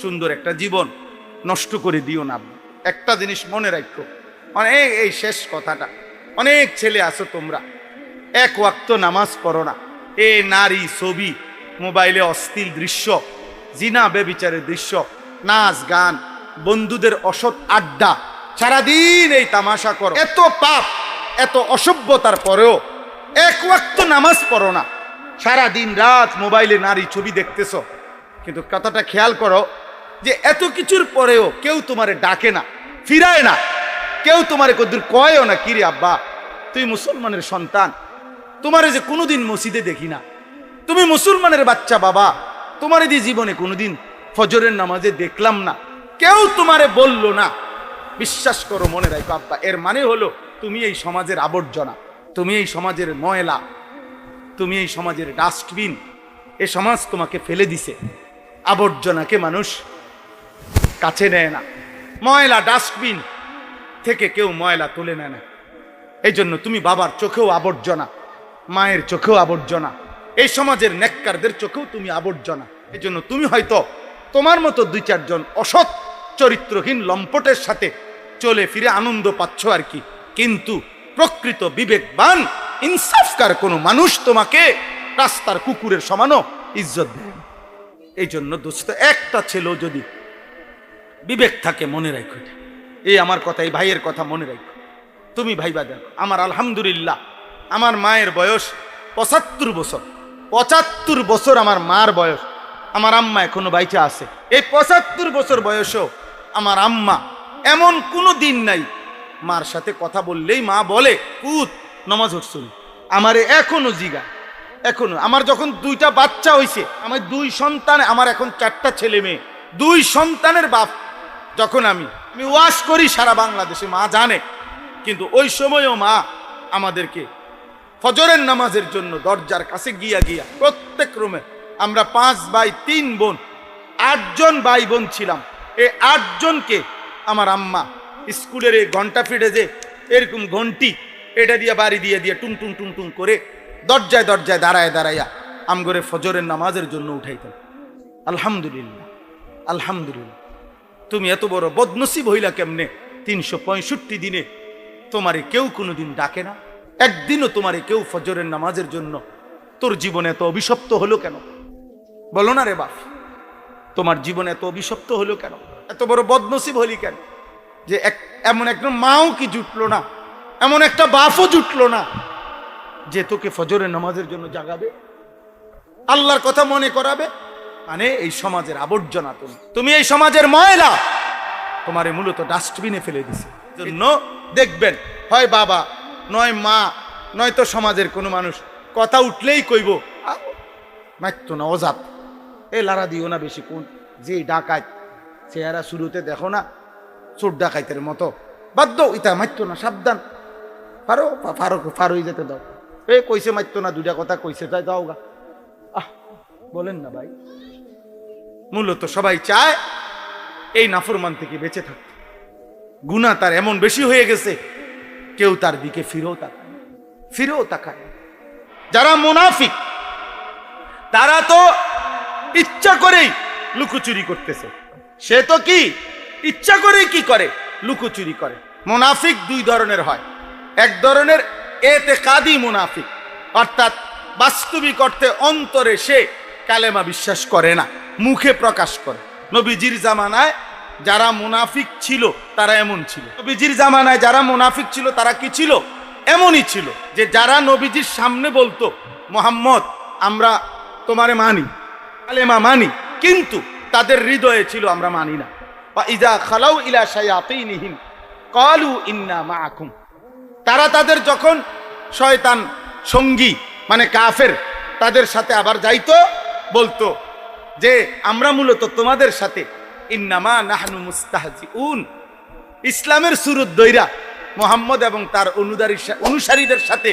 সুন্দর একটা জীবন নষ্ট করে দিও না। একটা জিনিস মনে রাখো, অনেক এই শেষ কথাটা, অনেক ছেলে আছো তোমরা এক ওয়াক্ত নামাজ পড়ো না। এই নারী ছবি, মোবাইলে অশ্লীল দৃশ্য, জিনা বেবিচারের দৃশ্য, নাচ গান, বন্ধুদের অসৎ আড্ডা, সারাদিন এই তামাশা করো। এত পাপ, এত অসভ্যতার পরেও এক ওয়াক্ত নামাজ পড়ো না, সারা দিন রাত মোবাইলে নারী ছবি দেখতেছো। কিন্তু কথাটা খেয়াল করো যে এত কিছুর পরেও কেউ তোমারে ডাকে না, ফিরায় না, কেউ তোমারে কদ্দুর কয়ও না, কিরে আব্বা তুই মুসলমানের সন্তান, তোমারে যে কোনোদিন মসজিদে দেখি না, তুমি মুসলমানের বাচ্চা বাবা, তোমার এই জীবনে কোনোদিন ফজরের নামাজে দেখলাম না, কেউ তোমারে বলল না। বিশ্বাস করো, মনে রাখো আব্বা, এর মানে হলো তুমি এই সমাজের আবর্জনা, তুমি এই সমাজের ময়লা, তুমি এই সমাজের ডাস্টবিন। এ সমাজ তোমাকে ফেলে দিছে। আবর্জনাকে মানুষ কাছে নেয় না, ময়লা ডাস্টবিন থেকে কেউ ময়লা তুলে নেয় না। এই জন্য তুমি বাবার চোখেও আবর্জনা, মায়ের চোখেও আবর্জনা, এই সমাজের নেককারদের চোখেও তুমি আবর্জনা। এই জন্য তুমি হয়তো তোমার মতো দুই চারজন অসৎ চরিত্রহীন লম্পটের সাথে চলে ফিরে আনন্দ পাচ্ছ আর কি, কিন্তু প্রকৃত বিবেকবান ইনসাফকার কোনো মানুষ তোমাকে রাস্তার কুকুরের সমানও ইজ্জত দেয়। এই জন্য দোস্ত, একটা ছেলেও যদি বিবেক থাকে মনে রাখো, এই আমার কথা, এই ভাইয়ের কথা মনে রাখো। তুমি ভাইবা দেখো, আমার আলহামদুলিল্লাহ আমার মায়ের বয়স ৭৫ বছর, ৭৫ বছর আমার মার বয়স, আমার আম্মা এখনো বাইচা আছে। এই ৭৫ বছর বয়সেও আমার আম্মা এমন কোনো দিন নাই মার সাথে কথা বললেই মা বলে পুত নামাজ পড়ছুন। আমারে এখনো জিগা, এখনো আমার যখন 2টা বাচ্চা হইছে, আমার 2 সন্তান, আমার এখন 4টা ছেলে মেয়ে, 2 সন্তানের বাপ, যখন আমি ওয়াশ করি সারা বাংলাদেশে মা জানে, কিন্তু ওই সময়ও মা আমাদেরকে ফজরের নামাজের জন্য দরজার কাছে গিয়া গিয়া প্রত্যেক রুমে, আমরা 5 ভাই 3 বোন, 8 জন ভাই বোন ছিলাম, এই 8 জনকে আমার আম্মা স্কুলের এই ঘন্টা ফিটে যে এরকম ঘন্টি, এটা দিয়ে বাড়ি দিয়ে দিয়ে টুং টুং টুং টুং করে দরজায় দরজায় দাঁড়ায় দাঁড়াইয়া আমগরে ফজরের নামাজের জন্য উঠাইতেন। আলহামদুলিল্লাহ, আলহামদুলিল্লাহ। তুমি এত বড় বদনসিব হইলা কেমনে? 365 দিনে তোমারে কেউ কোনোদিন ডাকে না, একদিনও তোমারে কেউ ফজরের নামাজের জন্য, তোর জীবনে এত অভিশপ্ত হলো কেন? বলো না রে বাপ, তোমার জীবনে এত অভিশপ্ত হলো কেন? এত বড় বদনসিব হলি কেন যে এমন একটা মাও কি জুটলো না, এমন একটা বাপও জুটলো না যে তোকে ফজরের নামাজের জন্য জাগাবে, আল্লাহর কথা মনে করাবে? মানে এই সমাজের আবর্জনা, তুমি এই সমাজের ময়লা, তোমারে মূলত ডাস্টবিনে ফেলে দিছে। জন্য দেখবেন হয় বাবা, নয় মা, নয়তো সমাজের কোনো মানুষ কথা উঠলেই কইব মাইতো না, অজাত, এ লারা দিও না বেশি, কোন যে ডাকাত চেহারা শুরুতে দেখো না চোর ডাকাইতের মতো, বাধ্য ইতা মাইতো না, সাবধান, ফারোই যেতে দাও, এ কইছে মাইতো না, 2টা কথা কইছে, তাই দাও গা। বলেন না ভাই, মূলত সবাই চায় এই নাফরমান থেকে বেঁচে থাকতে। গুনাহ তার এমন বেশি হয়ে গেছে, কেউ তার দিকে ফিরেও তাকায়। যারা মুনাফিক তারা তো ইচ্ছা করেই লুকোচুরি করতেছে, সে তো কি ইচ্ছা করেই কি করে, লুকোচুরি করে। মুনাফিক 2 ধরনের হয়, এক ধরনের এতেকাদি মুনাফিক, অর্থাৎ বাস্তবিক অর্থে অন্তরে সে কালেমা বিশ্বাস করে না, মুখে প্রকাশ করে। নবীজির জামানায় যারা মুনাফিক ছিল তারা এমন ছিল, নবীজির জামানায় যারা মুনাফিক ছিল তারা কি ছিল? এমনই ছিল যে যারা নবীজির সামনে বলতো মুহাম্মদ আমরা তোমারে মানি, কালেমা মানি, কিন্তু তাদের হৃদয়ে ছিল আমরা মানি না। বা ইজা খালাউ ইলা শায়াতিনহিম ক্বালু ইন্না মাআকুম, তারা তাদের যখন শয়তান সঙ্গী মানে কাফের তাদের সাথে আবার যাইতো, বলতো যে আমরা মূলত তোমাদের সাথে ইন্নামা নাহনু মুস্তাহজিউন, ইসলামের সুরত দইরা মুহাম্মদ এবং তার অনুসারীদের সাথে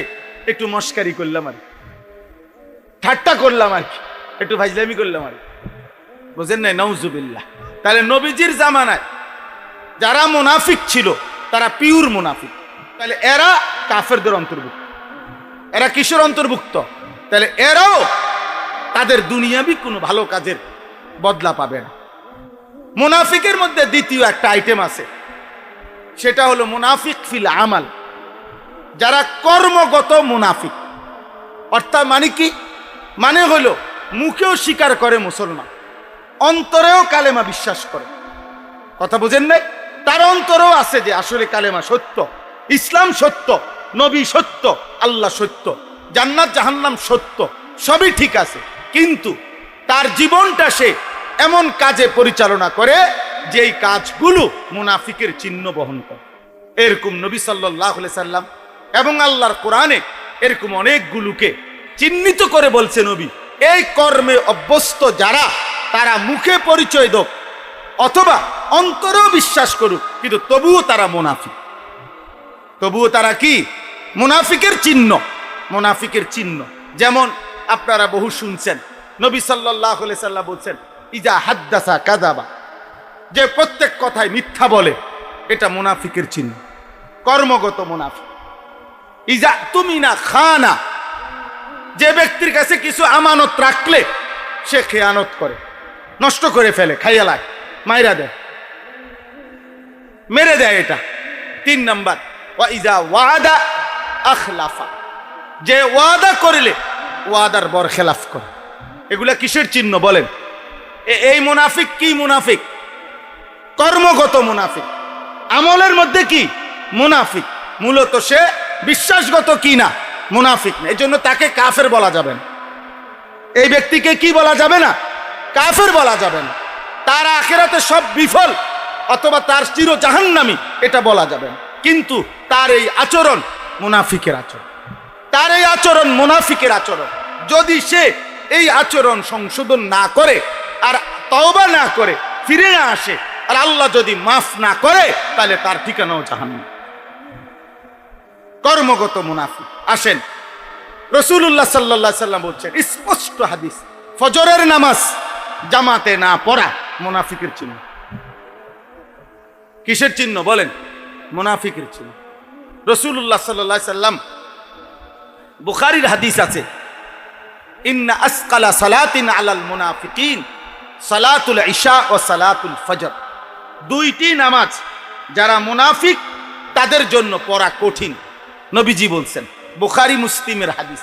একটু মস্কারি করলাম আর ঠাট্টা করলাম আর কি, একটু ফাজলামি করলাম আর, বুঝেন নাই? নাউজুবিল্লাহ। তাহলে নবীজির জামানায় যারা মুনাফিক ছিল তারা পিওর মুনাফিক, তাহলে এরা কাফেরদের অন্তর্ভুক্ত। এরা কিসের অন্তর্ভুক্ত? তাহলে এরাও তাদের দুনিয়াবি কোনো ভালো কাজের বদলা পাবে না, মুনাফিকের মধ্যে দ্বিতীয় একটা আইটেম আছে, সেটা হলো মুনাফিক ফিল আমাল, যারা কর্মগত মুনাফিক। অর্থাৎ মানে কি? মানে হলো মুখেও স্বীকার করে মুসলমান, অন্তরেও কালেমা বিশ্বাস করে। কথা বুঝেন নাই? তার অন্তরেও আছে যে আসলে কালেমা সত্য, ইসলাম সত্য, নবী সত্য, আল্লাহ সত্য, জান্নাত জাহান্নাম সত্য, সবই ঠিক আছে, কিন্তু তার জীবনটা সে এমন কাজে পরিচালনা করে যেই কাজগুলো মুনাফিকের চিহ্ন বহন করে। এরকম নবী সাল্লাল্লাহু আলাইহি সাল্লাম এবং আল্লাহর কোরআনে এরকম অনেকগুলোকে চিহ্নিত করে বলছে নবী, এই কর্মে অভ্যস্ত যারা, তারা মুখে পরিচয় দেখ অথবা অন্তরেও বিশ্বাস করুক, কিন্তু তবুও তারা মুনাফিক। তবুও তারা কি? মুনাফিকের চিহ্ন, মুনাফিকের চিহ্ন। যেমন আপনারা বহু শুনছেন, নবী সাল্লাল্লাহু আলাইহি সাল্লাম বলছেন, ইজা হাদ্দাসা কাযাবা, যে প্রত্যেক কথায় মিথ্যা বলে, এটা মুনাফিকের চিহ্ন, কর্মগত মুনাফিক। ইজা তুমিনা খানা, যে ব্যক্তির কাছে কিছু আমানত রাখলে সে খেয়ানত করে, নষ্ট করে ফেলে, খাইয়া লাগে, মাইরা দেয়, মেরে দেয়। এটা 3 নাম্বার। ওয়া ইজা ওয়াদা আখলাফা, যে ওয়াদা করলে ওয়াদার বরখেলাফ করে। এগুলা কিসের চিহ্ন বলেন? এই মুনাফিক কি? মুনাফিক কর্মগত মুনাফিক, আমলের মধ্যে কি? মুনাফিক। মূলত সে বিশ্বাসগত কি না? মুনাফিক না। এই জন্য তাকে কাফের বলা যাবে না। এই ব্যক্তিকে কি বলা যাবে না? কাফের বলা যাবে না। তার আখিরাতে সব বিফল অথবা তার চির জাহান্নামী, এটা বলা যাবে না। কিন্তু তার এই আচরণ মুনাফিকের আচরণ, তার এই আচরণ মুনাফিকের আচরণ। যদি সে এই আচরণ সংশোধন না করে আর তওবা না করে, ফিরে না আসে, আর আল্লাহ যদি মাফ না করে, তাহলে তার ঠিকানাও জাহান্নাম। কর্মগত মুনাফিক। আসেন, রাসূলুল্লাহ সাল্লাল্লাহু আলাইহি সাল্লাম বলছেন, স্পষ্ট হাদিস, ফজরের নামাজ জামাতে না পড়া মুনাফিকের চিহ্ন। কিসের চিহ্ন বলেন? মুনাফিকের চিহ্ন। রাসূলুল্লাহ সাল্লাল্লাহু আলাইহি সাল্লাম, বুখারীর হাদিস আছে, ইন্না আসকালা সালাতিন আলাল মুনাফিকিন সালাতুল ইশা ও সালাতুল ফজর। 2টি নামাজ যারা মুনাফিক তাদের জন্য পড়া কঠিন। নবীজি বলছেন, বুখারী মুসলিমের হাদিস।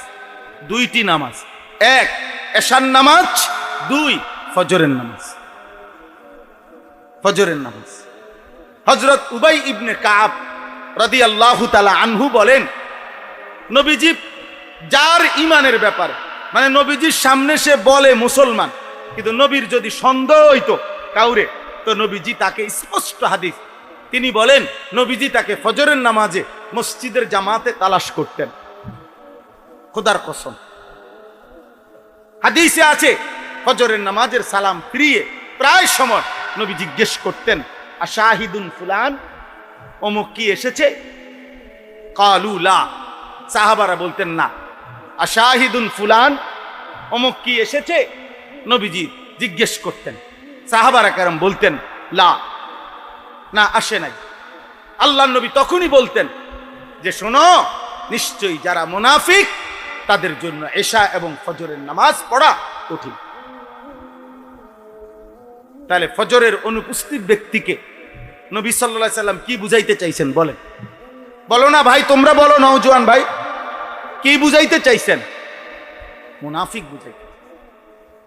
2টি নামাজ, 1 এশার নামাজ, 2 ফজরের নামাজ। ফজরের নামাজ। হযরত উবাই ইবনে কাব রাদিয়াল্লাহু তাআলা আনহু বলেন, নবীজি যার ঈমানের ব্যাপারে, মানে নবীজির সামনে সে বলে মুসলমান, কিন্তু নবীর যদি সন্দেহ হইতো কাউরে, তো নবীজি তাকে স্পষ্ট হাদিস, তিনি বলেন নবীজি তাকে ফজরের নামাজে মসজিদের জামাতে তালাশ করতেন। খোদার কসম, হাদিসে আছে, ফজরের নামাজের সালাম ফিরিয়ে প্রায় সময় নবী জিজ্ঞেস করতেন, আশাহিদুন ফুলান, অমুক কি এসেছে? কালু লা, সাহাবারা বলতেন না। আশাহিদুন ফুলান, অমুক কি এসেছে? নবীজি জিজ্ঞেস করতেন, সাহাবারা কেরাম বলতেন লা, না আসে নাই। আল্লাহর নবী তখনই বলতেন যে শোনো, নিশ্চয়ই যারা মুনাফিক তাদের জন্য এশা এবং ফজরের নামাজ পড়া কঠিন। তাহলে ফজরের অনুপস্থিত ব্যক্তিকে নবী সাল্লাল্লাহু আলাইহি সাল্লাম কি বুঝাইতে চাইছেন বলেন? বলো না ভাই, তোমরা বলো, নওজোয়ান ভাই, কি বুঝাইতে চাইছেন? মুনাফিক বুঝাইতে।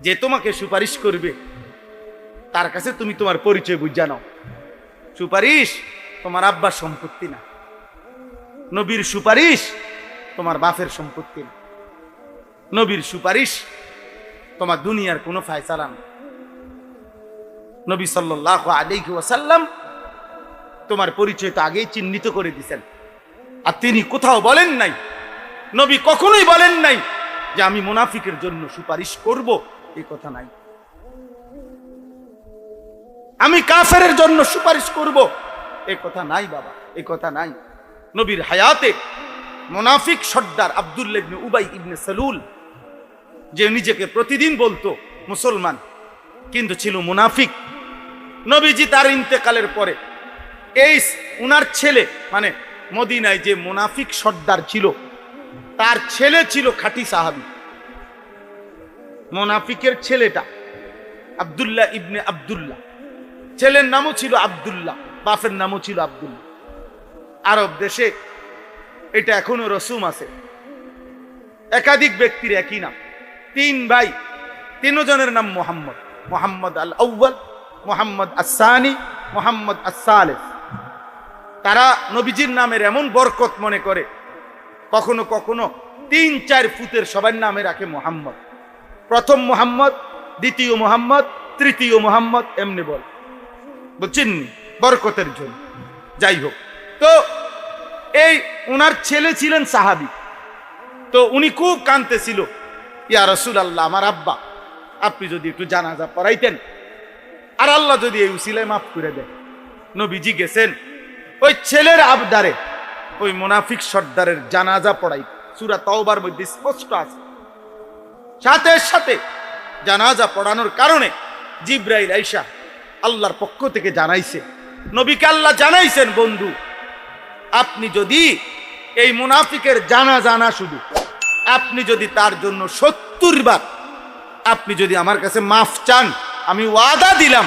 যে তোমাকে সুপারিশ করবে তার কাছে তুমি তোমার পরিচয় বুঝা নাও। সুপারিশ তোমার আব্বার সম্পত্তি না, নবীর সুপারিশ তোমার বাপের সম্পত্তি না, নবীর সুপারিশ তোমার দুনিয়ার কোনো ফায়সালা না। নবী সাল্লাল্লাহু আলাইহি ওয়াসাল্লাম তোমার পরিচয় তো আগেই চিহ্নিত করে দিয়েছেন। আর তিনি কোথাও বলেন নাই, নবী কখনোই বলেন নাই যে আমি মুনাফিকের জন্য সুপারিশ করব, এই কথা নাই। আমি কাফেরের জন্য সুপারিশ করব, এই কথা নাই বাবা, এই কথা নাই। নবীর হায়াতে মুনাফিক সর্দার আব্দুল্লাহ ইবনে উবাই ইবনে সালুল, যে নিজেকে প্রতিদিন বলতো মুসলমান কিন্তু ছিল মুনাফিক, নবীজি তার ইন্তেকালের পরে এই উনার ছেলে, মানে মদিনায় যে মুনাফিক সর্দার ছিল তার ছেলে ছিল খাঁটি সাহাবী। মুনাফিকের ছেলেটা আব্দুল্লাহ ইবনে আব্দুল্লাহ, ছেলের নামও ছিল আব্দুল্লাহ, বাপের নামও ছিল আব্দুল্লাহ। আরব দেশে এটা এখনো রসুম আছে, একাধিক ব্যক্তির একই নাম। 3 ভাই, 3 জনের নাম মোহাম্মদ। মোহাম্মদ আল আউয়াল, মোহাম্মদ আসানি, মোহাম্মদ আসালেস। তারা নবীজির নামের এমন বরকত মনে করে, কখনো কখনো 3-4 ফুটের সবার নামে রাখে মোহাম্মদ। প্রথম মোহাম্মদ, দ্বিতীয় মোহাম্মদ, তৃতীয় মোহাম্মদ, এমনি বল, বুঝছেন, বরকতের জন্য। যাই হোক, তো এই ওনার ছেলে ছিলেন সাহাবী। তো উনি খুব কাঁদতেছিল, ইয়া রাসূলুল্লাহ, আমার আব্বা, আপনি যদি একটু জানাজা পড়াইতেন, আর আল্লাহ যদি এই উসিলায় মাফ করে দেন। নবীজি গেছেন ওই ছেলের আবদারে ওই মুনাফিক সর্দারের জানাজা পড়াই। সূরা তাওবার মধ্যে স্পষ্ট আছে। সাথে সাথে জানাজা পড়ানোর কারণে জিবরাইল আইসা আল্লাহর পক্ষ থেকে জানাইছে, নবীকে আল্লাহ জানাইছেন, বন্ধু, আপনি যদি এই মুনাফিকের জানাজা না, শুধু আপনি যদি তার জন্য 70 বার আপনি যদি আমার কাছে মাফ চান, আমি ওয়াদা দিলাম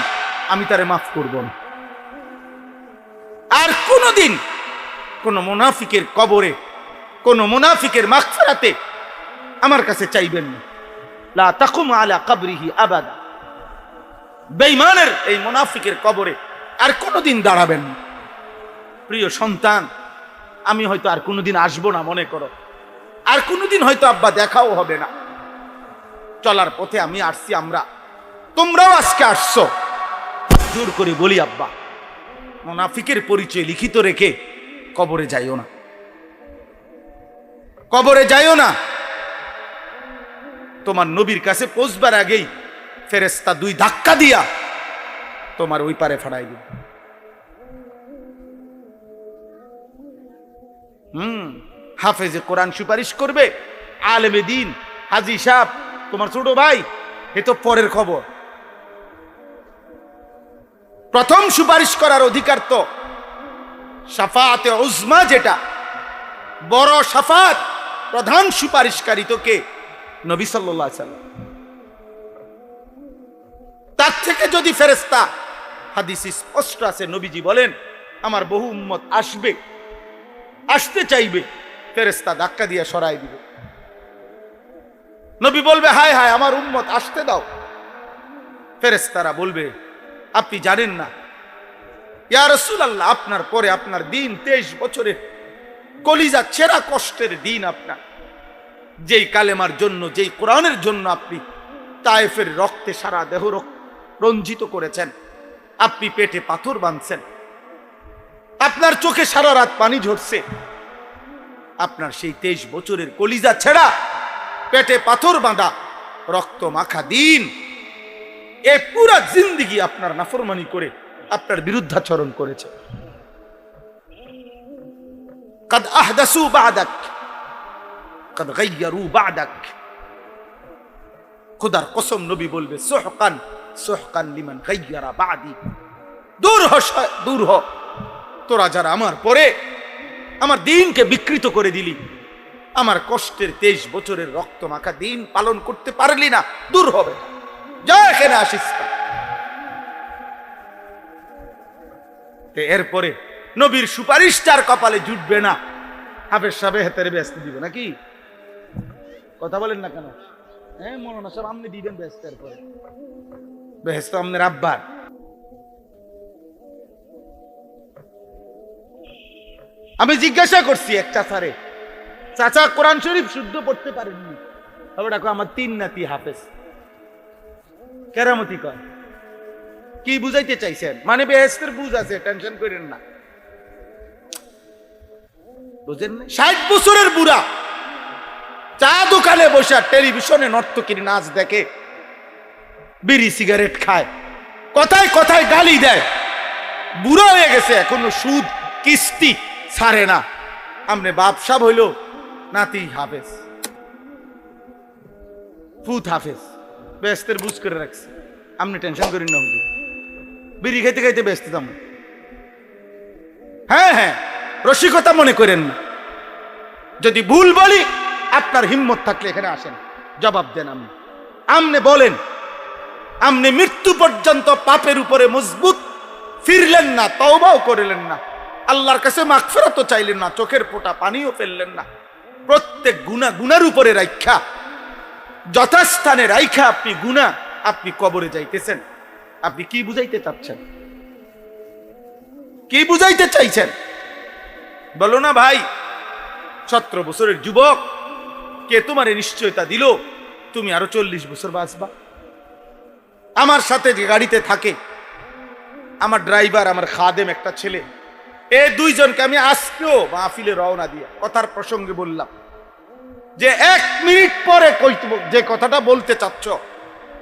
আমি তারে মাফ করব না। আর কোনদিন কোন মুনাফিকের কবরে, কোন মুনাফিকের মাগফিরাতে আমার কাছে চাইবেন না। লা তাকুম আলা কবরিহি আবাদা। বেঈমানের এই মুনাফিকের কবরে আর কোনদিন দাঁড়াবেন না। প্রিয় সন্তান, আমি হয়তো আর কোনোদিন আসবো না, মনে করো, আর কোনোদিন হয়তো আব্বা দেখাও হবে না। চলার পথে আমি আসছি, আমরা, তোমরাও আজকে আসছো। জোর করে বলি, আব্বা, মুনাফিকের পরিচয় লিখিত রেখে কবরে যাইও না, কবরে যাইও না। তোমার নবীর কাছে পৌঁছবার আগেই ফেরেশতা 2 ধাক্কা দিয়া তোমার ওই পারে ফাড়াই দিবে। হাফেজে কোরআন সুপারিশ করবে, আলেমে দ্বীন, হাজী সাহেব, তোমার ছোট ভাই, এ তো পরের খবর। প্রথম সুপারিশ করার অধিকার তো শাফাআতে উজমা, যেটা বড় শাফাত, প্রধান সুপারিশকারী তো কে? নবী সাল্লাল্লাহু আলাইহি সাল্লাম। তার থেকে যদি ফেরেশতা, হাদিসে স্পষ্ট আছে, নবীজি বলেন, আমার বহু উম্মত আসবে, আসতে চাইবে, ফেরেশতা ধাক্কা দিয়ে সরাই দিবে। নবী বলবে, হায় হায়, আমার উম্মত আসতে দাও। ফেরেশতারা বলবে, আপনি জানেন না ইয়া রাসূলুল্লাহ, আপনার পরে আপনার দিন 23 বছরের কলিজা ছেঁড়া কষ্টের দিন আপনার। যেই কালেমার জন্য, যেই কোরআনের জন্য আপনি তায়েফের রক্তে সারা দেহ রঞ্জিত করেছেন, আপনি পেটে পাথর বাঁধছেন, আপনার চোখে সারা রাত পানি ঝরছে, আপনার সেই 23 বছরের কলিজা ছেঁড়া, পেটে পাথর বাঁধা, রক্ত মাখা দিন, এ পুরা জিন্দেগি আপনার নাফরমানি করে আপনার বিরুদ্ধাচরণ করেছে। কাদ আহদাসু বা'দাক, কাদ গায়্যারু বা'দাক। খোদার কসম, নবী বলবে, সুহকান সুহকান লিমান গায়্যারা বা'দি। দূর হ, দূর হ, তোরা যারা আমার পরে আমার দিনকে বিকৃত করে দিলি, আমার কষ্টের 23 বছরের রক্ত মাখা দিন পালন করতে পারলি না, দূর হবে, যা এখানে আসিস। এরপরে নবীর সুপারিশটার কপালে জুটবে না, হাফেজ সাহেব হাতের ব্যস্ত দিবে নাকি? কথা বলেন না কেন? হ্যাঁ, মৌলানা সাহেব আপনি দিবেন ব্যস্ত, এরপরে ব্যস্ত আপনার আব্বার। আমি জিজ্ঞাসা করছি এক চাচারে, চাচা কোরআন শরীফ শুদ্ধ পড়তে পারেননি, তবে দেখো আমার 3 নাতি হাফেজ। কেরামতি কয়, কি বুঝাইতে চাইছেন? মানে বেহেশতের বুঝ আছে, টেনশন করেন না, বুঝেন না? 60 বছরের বুড়া চা দোকানে বসে টেলিভিশনে নর্তকীর নাচ দেখে, বিড়ি সিগারেট খায়, কথায় কথায় গালি দেয়, বুড়া হয়ে গেছে, এখনো সুদ কিস্তি ছাড়ে না। আমনে বাপসাব হইল, নাতি হাফেজ, ফুত হাফেজ, বেহেশতের বুঝ করে রাখছে। আপনি টেনশন করেন না, হুজুর, বিড়ি খাইতে খাইতে ব্যস্ত দাম। হ্যাঁ হ্যাঁ, রসিকতা মনে করেন না। যদি ভুল বলি, আপনার হিম্মত থাকলে এখানে আসেন, জবাব দেন। আপনি বলেন, আপনি মৃত্যু পর্যন্ত পাপের উপরে মজবুত ফিরলেন না, তওবাও করলেন না, আল্লাহর কাছে মাগফিরাতও চাইলেন না, চোখের ফোঁটা পানিও ফেললেন না, প্রত্যেক গুনার উপরে রাইখা, যথাস্থানে রাইখা আপনি কবরে যাইতেছেন। আপনি কি বুঝাইতে চাচ্ছেন? কি বুঝাইতে চাইছেন? বলো না ভাই, 17 বছরের যুবক, কে তোমার নিশ্চয়তা দিল তুমি আরো 40 বছর বাঁচবা? আমার সাথে যে গাড়িতে থাকে আমার ড্রাইভার, আমার খাদেম একটা ছেলে, এই দুইজনকে আমি আজকেও মাহফিলে রওনা দিয়ে কথার প্রসঙ্গে বললাম যে 1 মিনিট পরে যে কথাটা বলতে চাচ্ছ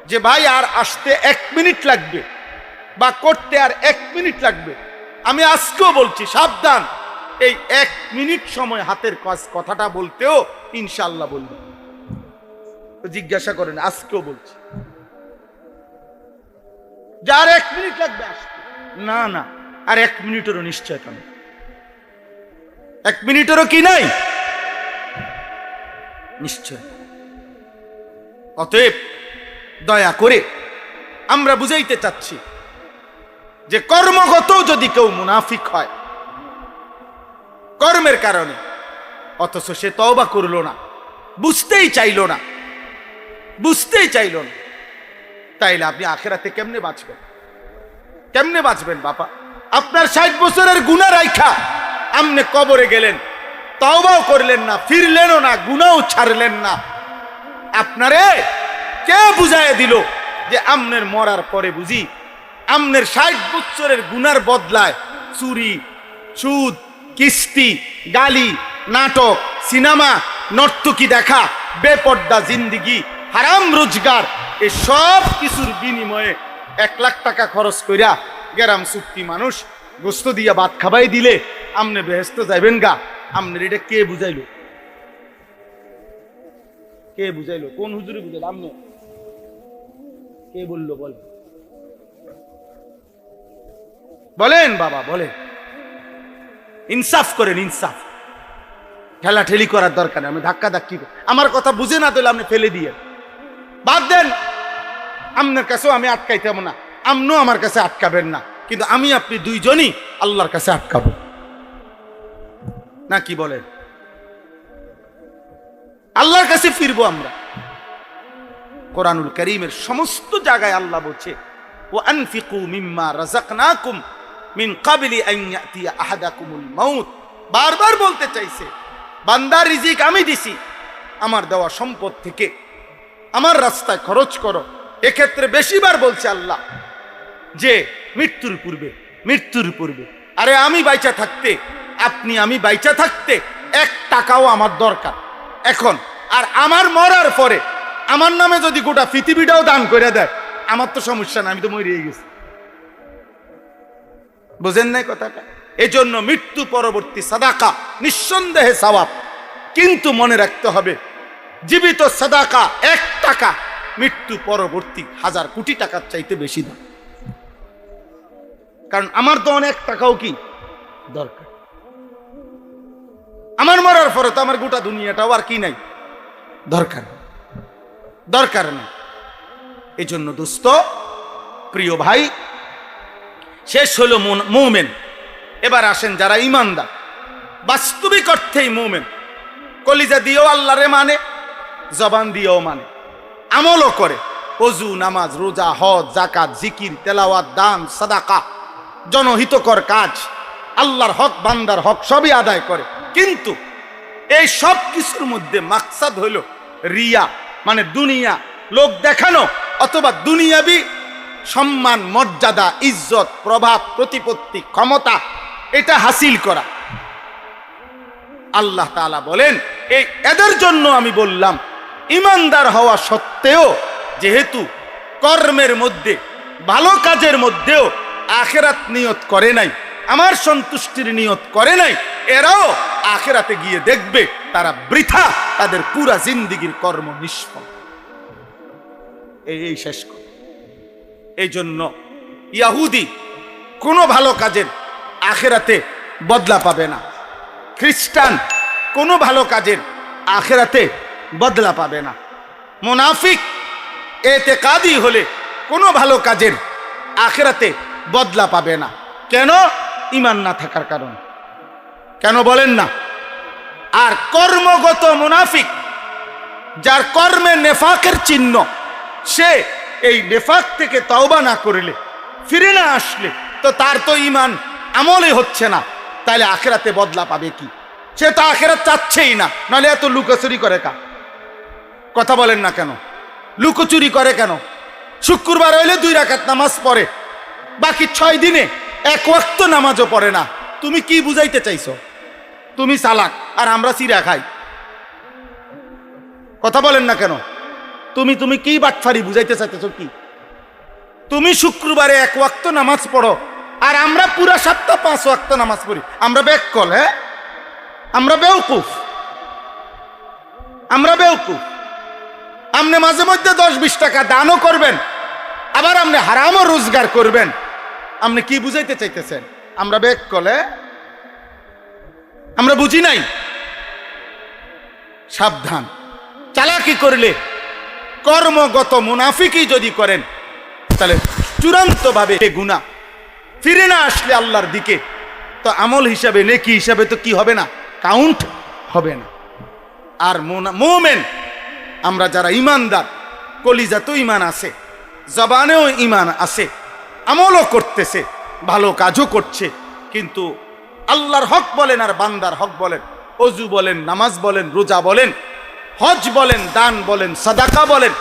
যে ভাই আর আসতে 1 মিনিট লাগবে বা করতে আর 1 মিনিট লাগবে, আমি আজকেও বলছি সাবধান, এই 1 মিনিট সময় হাতের কাজ কথাটা বলতেও ইনশাআল্লাহ বলবো। জিজ্ঞাসা করেন, আজকেও বলছি যে আর 1 মিনিট লাগবে আসতে, না না, আর 1 মিনিটেরও নিশ্চয়তা নেই, 1 মিনিটেরও কি নাই নিশ্চয়। অতএব দয়া করে আমরা বুঝাইতে চাচ্ছি যে কর্মগত যদি কেউ মুনাফিক হয় কর্মের কারণে, অথচ সে তওবা করলো না, বুঝতেই চাইল না, তাইলে আপনি আখিরাতে কেমনে বাঁচবেন? কেমনে বাঁচবেন বাবা? আপনার 60 বছরের গুনাহ রাইখা আপনি কবরে গেলেন, তওবাও করলেন না, ফিরলেনও না, গুনাহও ছাড়লেন না। আপনারে কে বুঝায় দিল যে আমনের মরার পরে বুঝি আমনের 60 বছরের গুনার বদলায় চুরি, সুদ, কিস্তি, গালি, নাটক, সিনেমা, নর্তকী দেখা, বেপর্দা জিন্দিগি, হারাম রোজগার, এই সব কিছুর বিনিময়ে 1 লাখ টাকা খরচ কইরা গ্রাম চুক্তি মানুষ গোস্ত দিয়া ভাত খাবাই দিলে আমনে বেহেশতে যাইবেন গা? আমনের এটা কে বুঝাইলো? কে বুঝাইলো? কোন হুজুরে বুঝাইলো? আমনে কে বললো? বলেন বাবা, বলেন। ইনসাফ করেন, ইনসাফ। ঠেলা ঠেলি করার দরকার নেই, আমি ধাক্কা ধাক্কি, আমার কথা বুঝে না দিলে আপনি ফেলে দিয়ে বাদ দেন। আপনার কাছেও আমি আটকাইতাম না, আপনিও আমার কাছে আটকাবেন না, কিন্তু আমি আপনি দুইজনই আল্লাহর কাছে আটকাবো না, কি বলেন? আল্লাহর কাছে ফিরবো আমরা। কোরআনুল কারীমের সমস্ত জায়গায় আল্লাহ বলছে, ওয়া আনফিকু মিম্মা রাযাকনাকুম মিন ক্বাবলি আন ইয়াতিয়া আহাদাকুমুল মাউত। বারবার বলতে চাইছে, বান্দার রিজিক আমি দিছি, আমার দেওয়া সম্পদ থেকে আমার রাস্তায় খরচ করো। এক্ষেত্রে বেশিবার বলছে আল্লাহ যে মৃত্যুর পূর্বে। আরে আমি বাইচা থাকতে, আমি বাইচা থাকতে 1 টাকাও আমার দরকার এখন, আর আমার মরার পরে আমার নামে যদি গোটা পৃথিবীটাও দান করে দেয় আমার তো সমস্যা না, আমি তো মরিয়ে গেছি। বুঝেন নাই কথাটা? এজন্য মৃত্যু পরবর্তী সাদাকা নিঃসন্দেহে সওয়াব, কিন্তু মনে রাখতে হবে জীবিত সাদাকা 1 টাকা মৃত্যু পরবর্তী 1000 কোটি টাকার চাইতে বেশি দাম। কারণ আমার তো অনেক টাকাও কি দরকার, আমার মরার পরে তো আমার গোটা দুনিয়াটাও আর কি নাই, দরকার নেই। এই জন্য দোস্ত, প্রিয় ভাই, শেষ হলো মুমিন। এবার আসেন যারা ঈমানদার, বাস্তবিক অর্থেই মুমিন, কলিজা দিয়েও আল্লাহরে মানে, জবান দিয়েও মানে, আমলও করে, ওযু, নামাজ, রোজা, হজ, যাকাত, জিকির, তেলাওয়াত, দান, সাদাকা, জনহিতকর কাজ, আল্লাহর হক, বান্দার হক সবই আদায় করে। কিন্তু এই সব কিছুর মধ্যে মাকসাদ হলো রিয়া, মানে দুনিয়া, লোক দেখানো, অথবা দুনিয়াবি সম্মান, মর্যাদা, ইজ্জত, প্রভাব, প্রতিপত্তি, ক্ষমতা, এটা হাসিল করা। আল্লাহ তাআলা বলেন, এদের জন্য আমি বললাম ঈমানদার হওয়া সত্ত্বেও, যেহেতু কর্মের মধ্যে, ভালো কাজের মধ্যেও আখিরাত নিয়ত করে নাই, আমার সন্তুষ্টির নিয়ত করে নাই, এরাও আখিরাতে গিয়ে দেখবে তারা বৃথা, তাদের পুরা জিন্দেগীর কর্ম নিষ্ফল। এই শেষ করে। এই জন্য ইহুদি কোনো ভালো কাজের আখিরাতে বদলা পাবে না, খ্রিস্টান কোনো ভালো কাজের আখিরাতে বদলা পাবে না, মুনাফিক এতেকাদি হলে কোনো ভালো কাজের আখিরাতে বদলা পাবে না। কেন? ঈমান না থাকার কারণে। কেন বলেন না? আর কর্মগত মুনাফিক, যার কর্মে নেফাকের চিহ্ন, সে এই নেফাক থেকে তওবা না করলে, ফিরে না আসলে, তো তার তো ঈমান আমলে হচ্ছে না। তাহলে আখিরাতে বদলা পাবে কি? সে তো আখিরাত চাচ্ছেই না, নাহলে এত লুকোচুরি করে কা? কথা বলেন না কেন? লুকোচুরি করে কেন? শুক্রবার হইলে 2 রাকাত নামাজ পড়ে, বাকি 6 দিনে 1 ওয়াক্ত নামাজও পড়ে না। তুমি কি বুঝাইতে চাইছো? তুমি চালাক আর আমরা চিরা খাই। কথা বলেন না কেন? তুমি কি বাটফারি বুঝাইতে চাইতেছো কি? তুমি শুক্রবারে 1 ওয়াক্ত নামাজ পড়ো আর আমরা পুরা সপ্তাহ 5 ওয়াক্ত নামাজ পড়ি। আমরা বেকল, হ্যাঁ? আমরা বেওকুফ। আপনি মাঝে মধ্যে 10-20 টাকা দানও করবেন, আবার আপনি হারামও রোজগার করবেন। আপনি কি বুঝাইতে চাইতেছেন? আমরা বেকল, হ্যাঁ? আমরা বুঝি নাই। সাবধান। চালাকি করলে, কর্মগত মুনাফিকি যদি করেন, তাহলে চূড়ান্তভাবে গুনাহ। ফিরে না আসলে আল্লাহর দিকে, তো আমল হিসাবে, নেকি হিসাবে তো কি হবে না? কাউন্ট হবে না। আর মুমিন, আমরা যারা ঈমানদার, কলিজাতেও ঈমান আছে, জবানেও ঈমান আছে, আমলও করতেছে, ভালো কাজও করছে, কিন্তু আল্লাহর হক বলেন আর বান্দার হক বলেন, ওযু বলেন, নামাজ বলেন, রোজা বলেন, হজ বলেন, দান বলেন, সাদাকা বলেন,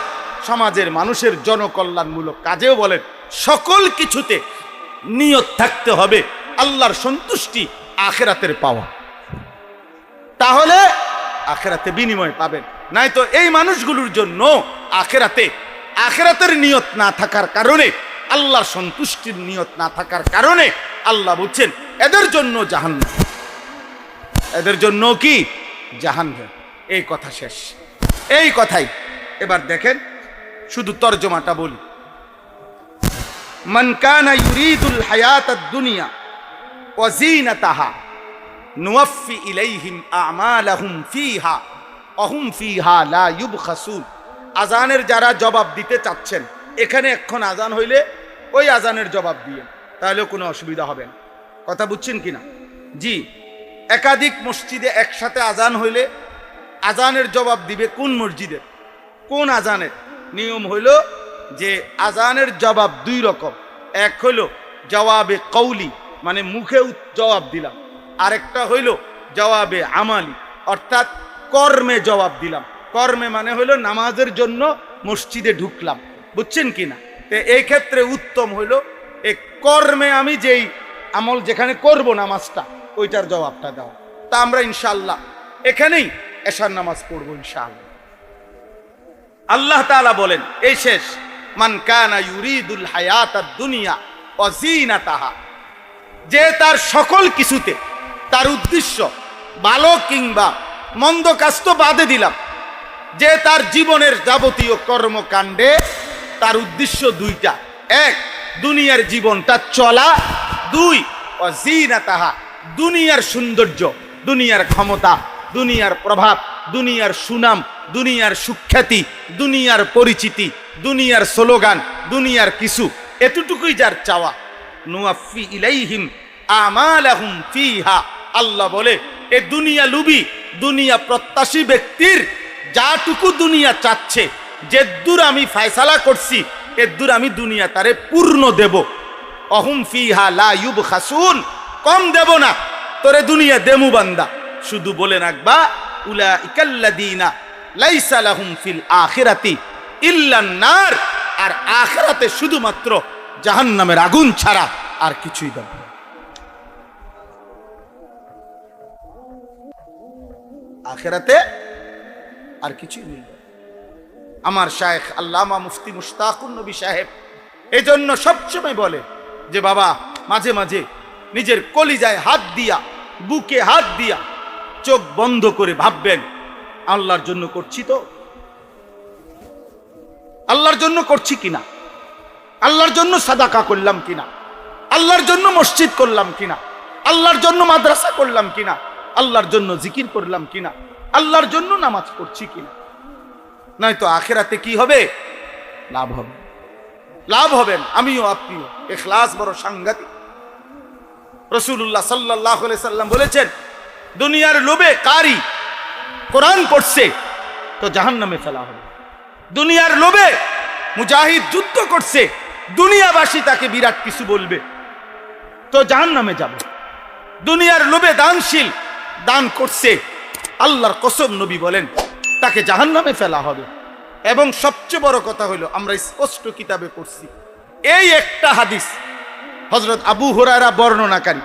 সমাজের মানুষের জনকল্যাণমূলক কাজেও বলেন, সকল কিছুতে নিয়ত থাকতে হবে আল্লাহর সন্তুষ্টি, আখিরাতের পাওয়া। তাহলে আখিরাতে বিনিময় পাবেন। নাই তো এই মানুষগুলোর জন্য আখিরাতের নিয়ত না থাকার কারণে, আল্লাহর সন্তুষ্টির নিয়ত না থাকার কারণে আল্লাহ বলছেন এদের জন্য জাহান্নাম। এদের জন্য কি? জাহান্নাম। এই কথা শেষ। এই কথাই এবার দেখেন, শুধু তরজমাটা বলি। মান কানা ইউরিদুল হায়াতাদ দুনিয়া ওয়া যিনাতাহা নুওয়াফি ইলাইহিম আমালাহুম ফিহা ওয়া হুম ফিহা লা ইউবখাসুন। আজানের যারা জবাব দিতে চাচ্ছেন, এখানে এখন আজান হইলে ওই আজানের জবাব দিয়ে, তাহলে কোনো অসুবিধা হবে না। কথা বুঝছেন কিনা? জি, একাধিক মসজিদে একসাথে আজান হইলে আজানের জবাব দিবে কোন মসজিদের, কোন আজানের? নিয়ম হইল যে আজানের জবাব 2 রকম। এক হইল জবাবে কৌলি, মানে মুখে জবাব দিলাম, আরেকটা হইল জবাবে আমালি, অর্থাৎ কর্মে জবাব দিলাম। কর্মে মানে হইল নামাজের জন্য মসজিদে ঢুকলাম। বুঝছেন কিনা? তো এই ক্ষেত্রে উত্তম হইল এই কর্মে আমি যেই আমল যেখানে করব নামাজটা, ওইটার জবাবটা দাও। তা আমরা ইনশাআল্লাহ এখানেই এশার নামাজ পড়বো ইনশাআল্লাহ। আল্লাহ তাআলা বলেন এই শেষ, মান কানা ইউরিদুল হায়াতাদ দুনিয়া ওয়া যিনাতাহা, যে তার সকল কিছুতে, তার উদ্দেশ্য ভালো কিংবা মন্দ কাজ তো বাদে দিলাম, যে তার জীবনের যাবতীয় কর্মকাণ্ডে তার উদ্দেশ্য 2টা। 1, দুনিয়ার জীবনটা চলা। 2, ওয়া যিনাতাহা, দুনিয়ার সৌন্দর্য, দুনিয়ার ক্ষমতা, দুনিয়ার প্রভাব, দুনিয়ার সুনাম, দুনিয়ার সুখ্যাতি, দুনিয়ার পরিচিতি, দুনিয়ার স্লোগান, দুনিয়ার কিছু, এতটুকুই যার চাওয়া। নুওয়াফি ইলাইহিম আমালাহুম ফিহা, আল্লাহ বলে এ দুনিয়া লুবি, দুনিয়া প্রত্যাশী ব্যক্তির যাটুকু দুনিয়া চাচ্ছে, যে দূর আমি ফয়সালা করছি, এর দূর আমি দুনিয়া তারে পূর্ণ দেব। অহুম ফিহা লা ইউবখাসুন, কম দেব না তোরে দুনিয়া দেমু বান্দা। শুধু বলে রাখবা উলাইকাল্লাযীনা লাইসা লাহুম ফিল আখিরাতি ইল্লান নার, আর আখিরাতে শুধুমাত্র জাহান্নামের আগুন ছাড়া আর কিছুই দেব না। আখিরাতে আর কিছুই নেই। আমার শায়েখ আল্লামা মুফতি মুশতাকুন নবী সাহেব এজন্য সবসময় বলে যে বাবা, মাঝে মাঝে নিজের কলিজায় হাত দিয়া, বুকে হাত দিয়া, চোখ বন্ধ করে ভাববেন, আল্লাহর জন্য করছি তো? আল্লাহর জন্য করছি কিনা? আল্লাহর জন্য সাদাকা করলাম কিনা? আল্লাহর জন্য মসজিদ করলাম কিনা? আল্লাহর জন্য মাদ্রাসা করলাম কিনা? আল্লাহর জন্য জিকির করলাম কিনা? আল্লাহর জন্য নামাজ পড়ছি কিনা? নয়তো আখিরাতে কি হবে? লাভ হবে, লাভ হবেন আমিও আপনিও। ইখলাস বড় সাংঘাতিক। রাসূলুল্লাহ সাল্লাল্লাহু আলাইহি সাল্লাম বলেছেন, দুনিয়ার লোভে কারি কোরআন পড়ছে তো জাহান্নামে ফেলা হবে। দুনিয়ার লোভে মুজাহিদ যুদ্ধ করছে, দুনিয়াবাসী তাকে বিরাট কিছু বলবে তো জাহান্নামে যাবে। দুনিয়ার লোভে দানশীল দান করছে, আল্লাহর কসম নবী বলেন তাকে জাহান্নামে ফেলা হবে। এবং সবচেয়ে বড় কথা হলো, আমরা স্পষ্ট কিতাবে পড়ছি, এই একটা হাদিস হযরত আবু হুরায়রা বর্ণনাকারী,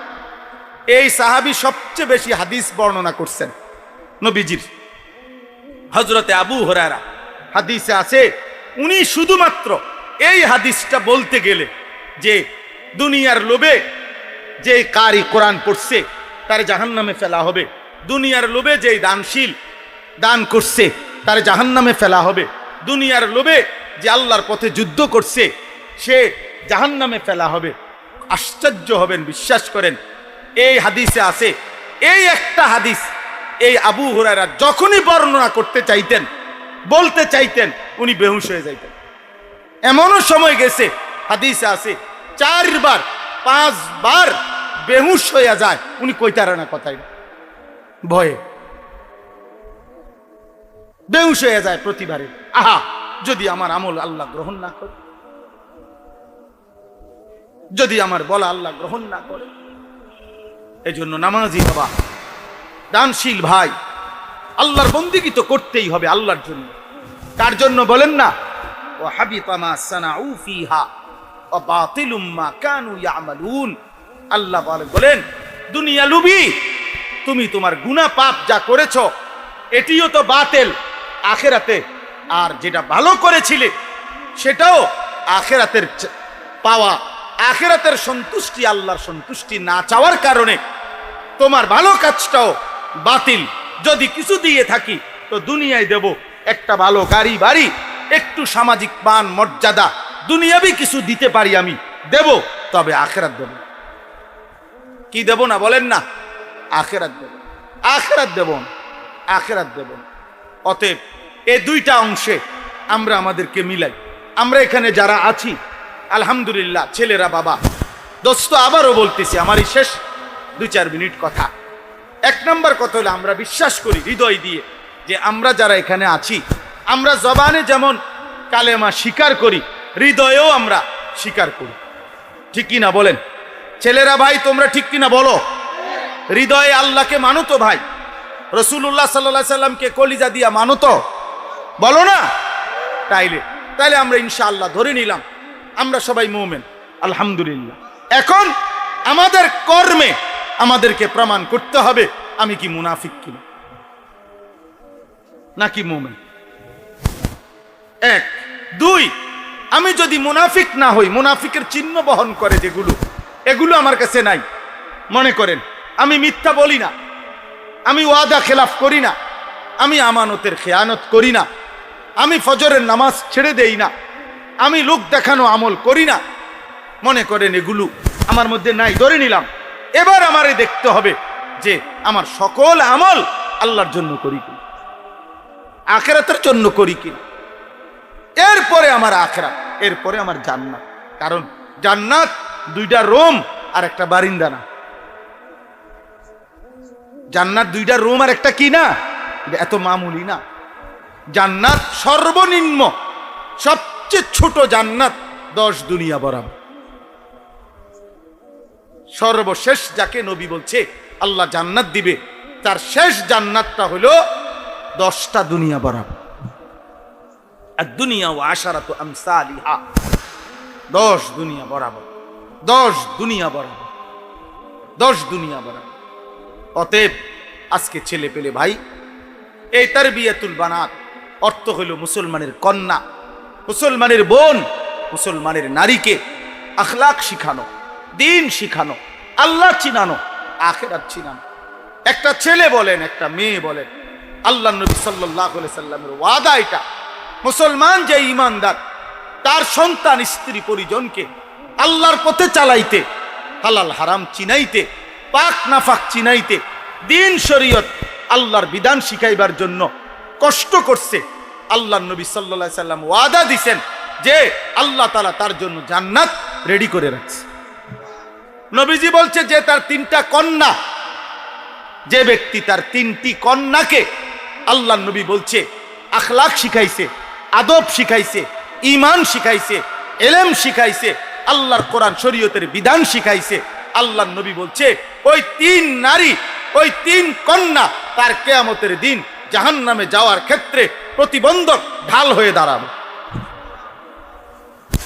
এই সাহাবী সবচেয়ে বেশি হাদিস বর্ণনা করছেন নবীজির। হযরতে আবু হুরায়রা হাদিসে আছে, উনি শুধুমাত্র এই হাদিসটা বলতে গেলে যে দুনিয়ার লোভে যে কারি কোরআন পড়ছে তার জাহান্নামে ফেলা হবে, দুনিয়ার লোভে যে দানশীল দান করছে তার জাহান্নামে ফেলা হবে, দুনিয়ার লোভে যে আল্লাহর পথে যুদ্ধ করছে সে জাহান্নামে ফেলা হবে। আশ্চর্য হবেন, বিশ্বাস করেন এই হাদিসে আছে। এই একটা হাদিস এই আবু হুরায়রা যখনই বর্ণনা করতে চাইতেন, বলতে চাইতেন, উনি বেহুশ হয়ে যাইতেন। এমনও সময় গেছে হাদিসে আছে 4 বার 5 বার বেহুশ হয়ে যায়, উনি কইতারে না কথাই ভয়ে বেহুশ হয়ে যায় প্রতিবারে। আহা, যদি আমার আমল আল্লাহ গ্রহণ না করে, যদি আমার বলা আল্লাহ গ্রহণ না করে। এই জন্য নামাজি বাবা, দানশীল ভাই, আল্লাহর বন্দেগী তো করতেই হবে আল্লাহর জন্য। তার জন্য বলেন না, ও হাবিতা মা সানাউ ফিহা ওয়া বাতিলুম মা কানু ইয়ামালুন। আল্লাহ বলেন, দুনিয়া লুবি, তুমি তোমার গুনাহ পাপ যা করেছো এটিও তো বাতিল আখিরাতে, আর যেটা ভালো করেছিলে সেটাও আখিরাতের পাওয়া, আখিরাতের সন্তুষ্টি, আল্লাহর সন্তুষ্টি না চাওয়ার কারণে তোমার ভালো কাজটাও বাতিল। যদি কিছু দিয়ে থাকি তো দুনিয়ায় দেব, একটা ভালো গাড়ি বাড়ি, একটু সামাজিক মান মর্যাদা, দুনিয়াবি কিছু দিতে পারি আমি দেব, তবে আখিরাত দেব। কি দেব না বলেন না? আখিরাত দেব, আখিরাত দেব, আখিরাত দেব। অতএব এই দুইটা অংশে আমরা আমাদেরকে মিলাই। আমরা এখানে যারা আছি আলহামদুলিল্লাহ, ছেলেরা বাবা, দোস্ত, আবারও বলতেছি, আমারই শেষ 2-4 মিনিট কথা। 1 নম্বর কথা হলো, আমরা বিশ্বাস করি হৃদয় দিয়ে যে আমরা যারা এখানে আছি, আমরা জবানে যেমন কালেমা স্বীকার করি, হৃদয়েও আমরা স্বীকার করি। ঠিক কিনা বলেন ছেলেরা ভাই? তোমরা ঠিক কিনা বলো? হৃদয়ে আল্লাহকে মানো তো ভাই? রাসূলুল্লাহ সাল্লাল্লাহু আলাইহি সাল্লামকে কলিজা দিয়া মানো তো? বলো না? তাইলে আমরা ইনশাআল্লাহ ধরে নিলাম আমরা সবাই মুমিন, আলহামদুলিল্লাহ। এখন আমাদের কর্মে আমাদেরকে প্রমাণ করতে হবে আমি কি মুনাফিক কিনা নাকি মুমিন। 1 2, আমি যদি মুনাফিক না হই, মুনাফিকের চিহ্ন বহন করে যেগুলো, এগুলো আমার কাছে নাই। মনে করেন আমি মিথ্যা বলি না, আমি ওয়াদা খেলাফ করি না, আমি আমানতের খেয়ানত করি না, আমি ফজরের নামাজ ছেড়ে দেই না, আমি লোক দেখানো আমল করি না। মনে করেন এগুলো আমার মধ্যে নাই, ধরে নিলাম। এবার আমারে দেখতে হবে যে আমার সকল আমল আল্লাহর জন্য করি কি, আখিরাতের জন্য করি কি। এরপরে আমার আখিরাত, এরপরে আমার জান্নাত। কারণ জান্নাত 2টা রুম আর একটা বারিন্দা না। জান্নাত 2টা রুম আর একটা কি না, এত মামুলি না। জান্নাত সর্বনিম্ন, সবচেয়ে ছোট জান্নাত 10 দুনিয়া বরাবর। সর্বশেষ যাকে নবী বলছে আল্লাহ জান্নাত দিবে, তার শেষ জান্নাতটা হলো 10টা দুনিয়া বরাবর। আর দুনিয়া ওয়া আশারাতু আমসালিহা, 10 দুনিয়া বরাবর, 10 দুনিয়া বরাবর, 10 দুনিয়া বরাবর। অতএব আজকে ছেলে পেলে ভাই, এই তারবিয়াতুল বানাত অর্থ হলো মুসলমানের কন্যা, মুসলমানের বোন, মুসলমানের নারীকে আখলাক শিখানো, দিন শিখানো, আল্লাহ চিনানো, আখিরাত চিনানো। একটা ছেলে বলেন, একটা মেয়ে বলেন, আল্লাহ নবী সাল্লাল্লাহু আলাইহি সাল্লামের ওয়াদা এটা, মুসলমান যে ঈমানদার তার সন্তান স্ত্রী পরিজনকে আল্লাহর পথে চালাইতে, হালাল হারাম চিনাইতে, পাক নাফাক চিনাইতে, দিন শরীয়ত আল্লাহর বিধান শিখাইবার জন্য কষ্ট করছে। আল্লাহ নবী সাল্লাল্লাহু আলাইহি সাল্লাম ওয়াদা দিবেন যে আল্লাহ তাআলা তার জন্য জান্নাত রেডি করে রাখছে। নবীজি বলছে যে তার 3টা কন্যা, যে ব্যক্তি তার 3টি কন্যাকে আল্লাহ নবী বলছে আখলাক শিখাইছে, আদব শিখাইছে, ঈমান শিখাইছে, ইলম শিখাইছে, আল্লাহর কোরআন শরীয়তের বিধান শিখাইছে, আল্লাহ নবী বলছে ওই 3 নারী, ওই 3 কন্যা তার কিয়ামতের দিন জাহান্নামে যাওয়ার ক্ষেত্রে প্রতিবন্ধক ঢাল হয়ে দাঁড়াবে।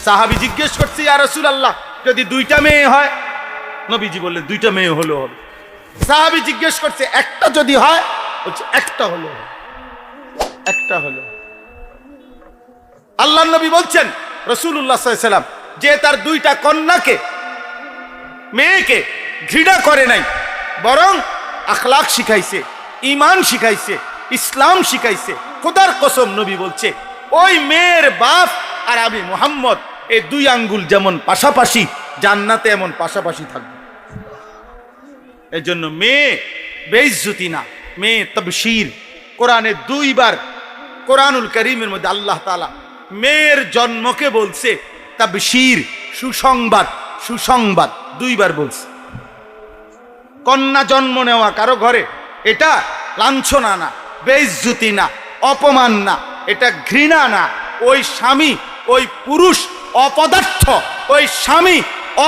সাহাবী জিজ্ঞেস করছে, ইয়া রাসূলুল্লাহ, যদি 2টা মেয়ে হয়? নবীজি বললেন 2টা মেয়ে হলো হবে। সাহাবী জিজ্ঞেস করছে, একটা যদি হয়? বলছে একটা হলো, একটা হলো। আল্লাহ নবী বলছেন রাসূলুল্লাহ সাল্লাল্লাহু আলাইহি ওয়াসাল্লাম যে তার 2টা কন্যাকে, মেয়েকে ঘৃণা করে নাই, বরং আখলাক শিখাইছে, ঈমান শিখাইছে, ইসলাম শিখাইছে, খোদার কসম নবী বলছে ওই মেয়ের বাপ আর আমি মুহাম্মদ এই 2 আঙ্গুল যেমন পাশাপাশি, জান্নাতে এমন পাশাপাশি থাকবে। এই জন্য মেয়ে বেইজ্জতি না, মেয়ে তাবশীর। কোরআনে 2 বার কোরআনুল কারীমের মধ্যে আল্লাহ তাআলা মেয়ের জন্মকে বলছে তাবশীর, সুসংবাদ, সুসংবাদ 2 বার বলছে। কন্যা জন্ম নেওয়া কারো ঘরে এটা লাঞ্ছনা না, বেইজ্জতি না, অপমান না, এটা ঘৃণা না। ওই স্বামী, ওই পুরুষ অপদার্থ, ওই স্বামী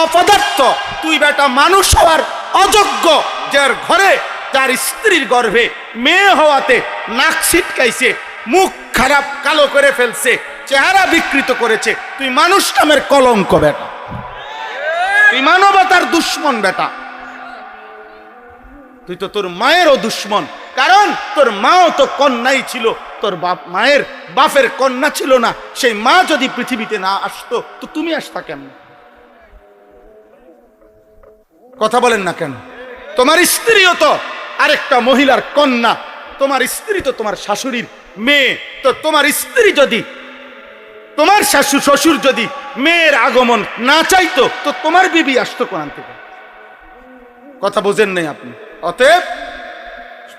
অপদার্থ। তুই বেটা মানুষ হওয়ার অযোগ্য, যার ঘরে, যার স্ত্রীর গর্ভে মেয়ে হওয়াতে নাক ছিটকাইছে, মুখ খারাপ কালো করে ফেলছে, চেহারা বিকৃত করেছে, তুই মানুষ নামের কলঙ্ক বেটা, তুই মানবতার দুশ্মন বেটা, তুই তো তোর মায়েরও দুশ্মন। কারণ তোর মাও তো কন্যাই ছিল, তোর মায়ের বাপের কন্যা ছিল না। সেই মা যদি পৃথিবীতে না আসতো তো তুমি আসতা কেমন? কথা বলেন না কেন? তোমার স্ত্রীও তো আরেকটা মহিলার কন্যা, তোমার স্ত্রী তো তোমার শাশুড়ির মেয়ে। তো তোমার স্ত্রী যদি, তোমার শাশু শ্বশুর যদি মেয়ের আগমন না চাইতো তো তোমার বিবি আসতো কোন থেকে? কথা বোঝেন নাই আপনি? অতএব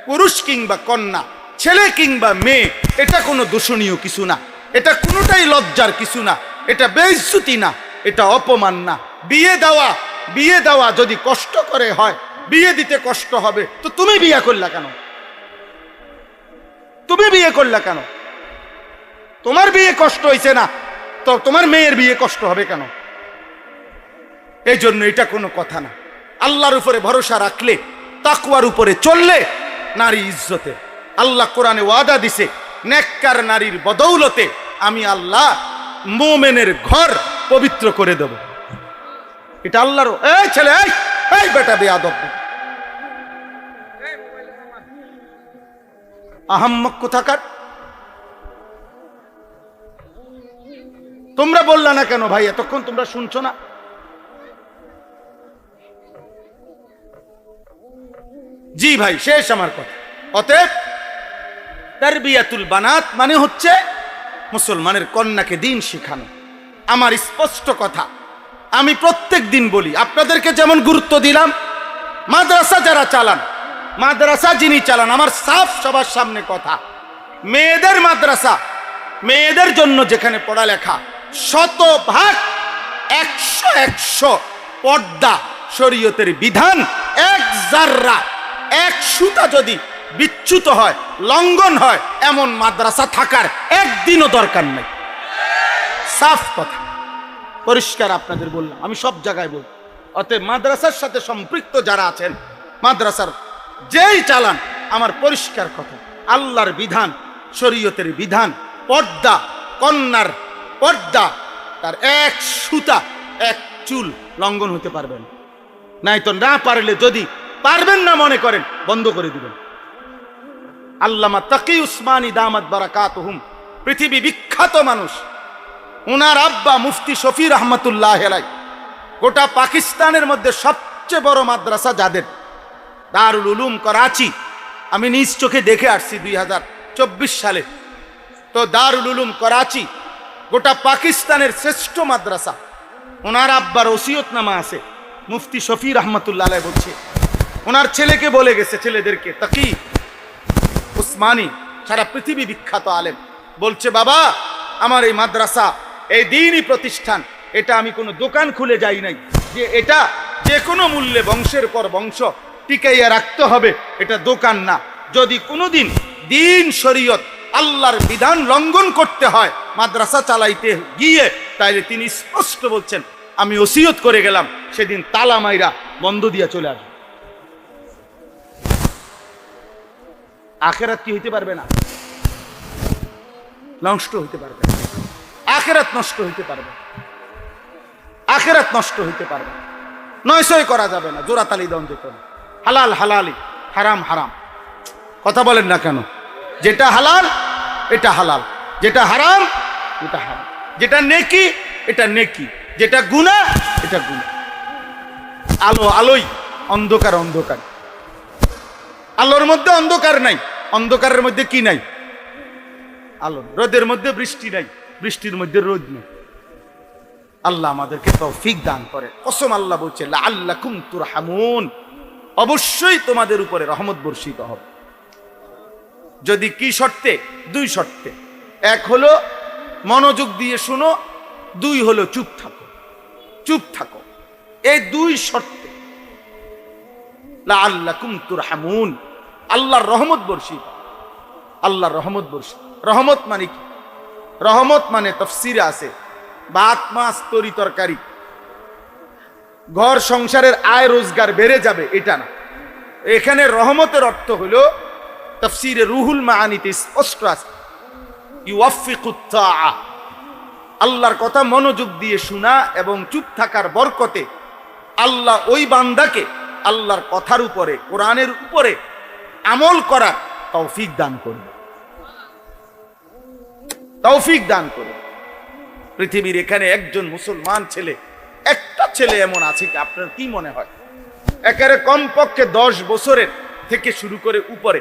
পুরুষ কিংবা কন্যা, ছেলে কিংবা মেয়ে, এটা কোনো দূষণীয় কিছু না, এটা কোনোটাই লজ্জার কিছু না, এটা বেইজ্জতি না, এটা অপমান না। বিয়ে দেওয়া যদি কষ্ট করে হয়, বিয়ে দিতে কষ্ট হবে, তো তুমি বিয়ে করলা কেন? তুমি বিয়ে করলা কেন? তোমার বিয়ে কষ্ট হয়েছে না, তো তোমার মেয়ের বিয়ে কষ্ট হবে কেন? এই জন্য এটা কোনো কথা না। আল্লাহর উপরে ভরসা রাখলে, তাকওয়ার উপরে চললে নারী ইজ্জতে। আল্লাহ কোরআনে ওয়াদা দিছে, নেককার নারীর বদৌলতে আমি আল্লাহ মুমিনের ঘর পবিত্র করে দেব। এটা আল্লাহর। এই ছেলে, এই বেটা বেয়াদব, আহাম্মক কোথাকার। তোমরা বললা না কেন ভাই? এতক্ষণ তোমরা শুনছো না? জি ভাই, শেষ আমার কথা। অতএব তারবিয়াতুল বানাত মানে হচ্ছে মুসলমানের কন্যাকে দিন শিখানো। আমার স্পষ্ট কথা, আমি প্রত্যেক দিন বলি, আপনাদেরকে যেমন গুরুত্ব দিলাম, মাদ্রাসা যারা চালান, মাদ্রাসা যিনি চালান, আমার সাফ সবার সামনে কথা, মেয়েদের মাদ্রাসা, মেয়েদের জন্য যেখানে পড়ালেখা, 100% 100 পর্দা, শরীয়তের বিধান, এক জাররা, এক সুতা যদি বিচ্যুত হয়, লঙ্ঘন হয়, এমন মাদ্রাসা থাকার একদিনও দরকার নেই। সাফ কথা, পরিষ্কার আপনাদের বললাম, আমি সব জায়গায় বলি। অতএব মাদ্রাসার সাথে সম্পৃক্ত যারা আছেন, মাদ্রাসার যেই চালান, আমার পরিষ্কার কথা, আল্লাহর বিধান, শরীয়তের বিধান, পর্দা, কন্যার পর্দা, তার এক সুতা, এক চুল লঙ্ঘন হতে পারবেন নাই। তো না পারলে, যদি পারবেন না মনে করেন, বন্ধ করে দিবেন। আল্লামা তাকি উসমানী দামাত বারাকাতুহুম, পৃথিবী বিখ্যাত মানুষ, উনার আব্বা মুফতি শফি রহমতুল্লাহ আলাইহি, গোটা পাকিস্তানের মধ্যে সবচেয়ে বড় মাদ্রাসা যাদের, দারুল উলুম করাচি, আমি নিজ চোখে দেখে আসছি 2024 সালে। তো দারুল উলুম করাচি গোটা পাকিস্তানের শ্রেষ্ঠ মাদ্রাসা। ওনার আব্বার ওসিয়তনামা আছে, মুফতি শফি রহমতুল্লাহ আলাইহি বলছে, ওনার ছেলেকে বলে গেছে, ছেলেদেরকে, তাকি উসমানী, সারা পৃথিবী বিখ্যাত আলেম, বলছে বাবা, আমার এই মাদ্রাসা, এই দ্বীনি প্রতিষ্ঠান, এটা আমি কোনো দোকান খুলে যাই নাই যে এটা যে কোনো মূল্যে বংশের পর বংশ টিকাইয়া রাখতে হবে, এটা দোকান না। যদি কোনোদিন দিন শরীয়ত আল্লাহর বিধান লঙ্ঘন করতে হয় মাদ্রাসা চালাইতে গিয়ে, তাইলে তিনি স্পষ্ট বলছেন, আমি ওসিয়ত করে গেলাম সেদিন তালা মাইরা বন্ধ দিয়া চলে আসবে। আখেরাত কি হইতে পারবে না? নষ্ট হইতে পারবে না। আখেরাত নষ্ট হইতে পারবে, আখেরাত নষ্ট হইতে পারবে, নয়সই করা যাবে না, জোড়াতালি দন যেত না। হালাল হালালি, হারাম হারাম। কথা বলেন না কেন? যেটা হালাল এটা হালাল, যেটা হারাম এটা হারাম, যেটা নেকি এটা নেকি, যেটা গুনাহ এটা গুনাহ। আলো আলোই, অন্ধকার অন্ধকার। আলোর মধ্যে অন্ধকার নাই, অন্ধকারের মধ্যে কি নাই? আলো। রোদের মধ্যে বৃষ্টি নাই, বৃষ্টির মধ্যে রোদ নেই। আল্লাহ আমাদেরকে তৌফিক দান করে। কসম আল্লাহ বলছে, লাআল্লাকুম তুরহামুন, অবশ্যই তোমাদের উপরে রহমত বর্ষিত হবে। যদি কি শর্তে? দুই শর্তে। এক হলো মনোযোগ দিয়ে শুনো, দুই হলো চুপ থাকো, চুপ থাকো। এই দুই শর্তে লাআল্লাকুম তুরহামুন, আল্লাহর রহমত বর্ষিত, আল্লাহর রহমত বর্ষিত। রহমত মানে কি? রহমত মানে তাফসীরে আছে ভাত মাছ তরি তরকারি, ঘর সংসারের আয় রোজগার বেড়ে যাবে, এটা না। এখানে রহমতের অর্থ হলো তাফসীরে রুহুল মাআনিতে স্পষ্ট আছে, ইউওয়াফিকুত তাআ, আল্লাহর কথা মনোযোগ দিয়ে শোনা এবং চুপ থাকার বরকতে আল্লাহ ওই বান্দাকে আল্লাহর কথার উপরে, কোরআনের উপরে আমল করার তৌফিক দান করবে, তৌফিক দান করবে। পৃথিবীর এখানে একজন মুসলমান ছেলে, একটা ছেলে এমন আছে কি আপনার কি মনে হয়? একেবারে কমপক্ষে 10 বছরের থেকে শুরু করে উপরে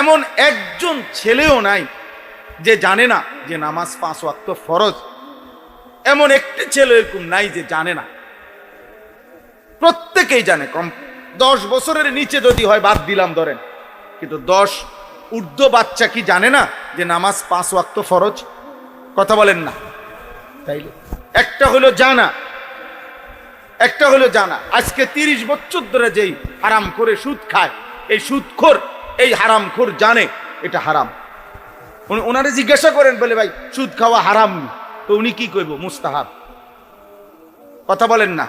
এমন একজন ছেলেও নাই যে জানে না যে নামাজ 5 ওয়াক্ত ফরজ। এমন একটি ছেলে এরকম নাই যে জানে না, প্রত্যেকেই জানে। কম 10 বছরের নিচে যদি হয় বাদ দিলাম ধরেন, কিন্তু 10 ঊর্ধ্ব বাচ্চা কি জানে না যে নামাজ 5 ওয়াক্ত ফরজ? কথা বলেন না? তাইলে একটা হলো জানা, একটা হলো জানা। আজকে 30 বছর ধরে যেই হারাম করে সুদ খায়, এই সুদখোর, এই হারামখোর জানে এটা হারাম। ওনারে জিজ্ঞাসা করেন, বলে ভাই সুদ খাওয়া হারাম, তো উনি কি কইব? মুস্তাহাব। কথা বলেন না?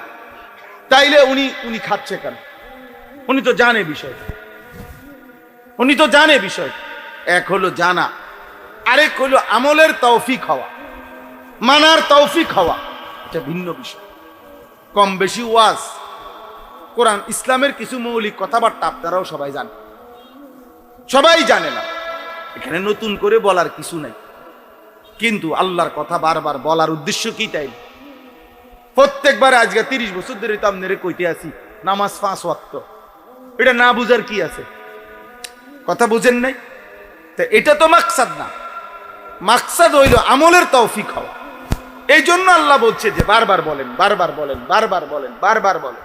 তাইলে উনি খাচ্ছে কেন? উনি তো জানে বিষয়, উনি তো জানে বিষয়। এক হলো জানা, আরেক হলো আমলের তৌফিক হওয়া, মানার তৌফিক হওয়া, এটা ভিন্ন বিষয়। কম বেশি ওয়াজ, কোরআন, ইসলামের কিছু মৌলিক কথাবার্তা আপনারাও সবাই জানেন, সবাই জানে না, এখানে নতুন করে বলার কিছু নাই। কিন্তু আল্লাহর কথা বারবার বলার উদ্দেশ্য কি? তাই প্রত্যেকবার আজকে 30 বছর ধরে তো আপনারে কইতে আছি নামাজ 5 ওয়াক্ত, এটা না বুঝার কি আছে? কথা বুঝেন নাই? তা এটা তো মাকসাদ না, মাকসাদ হইল আমলের তৌফিক হওয়া। এই জন্য আল্লাহ বলছে যে বারবার বলেন, বারবার বলেন, বারবার বলেন, বারবার বলেন।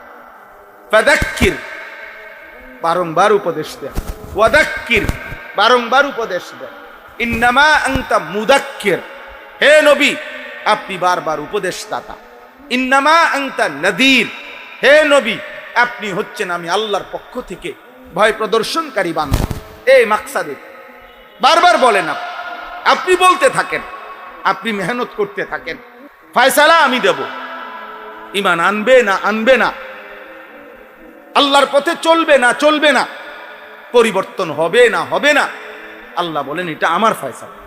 ফাযাক্কির, বারংবার উপদেশ দেন, ওয়াদাক্কির, বারংবার উপদেশ দেন। ইন্নামা আনতা মুদাক্কির, হে নবী আপনি বারবার উপদেশদাতা। ইন্নামা আনতা নাযীর, হে নবী আপনি হচ্ছেন আমি আল্লাহর পক্ষ থেকে ভয় প্রদর্শনকারী বান্দা। এই মাকসাদে বারবার বলেন, আপনি বলতে থাকেন, আপনি মেহনত করতে থাকেন, ফয়সালা আমি দেব। ঈমান আনবে না আনবে না, আল্লাহর পথে চলবে না চলবে না, পরিবর্তন হবে না হবে না, আল্লাহ বলেন এটা আমার ফয়সালা,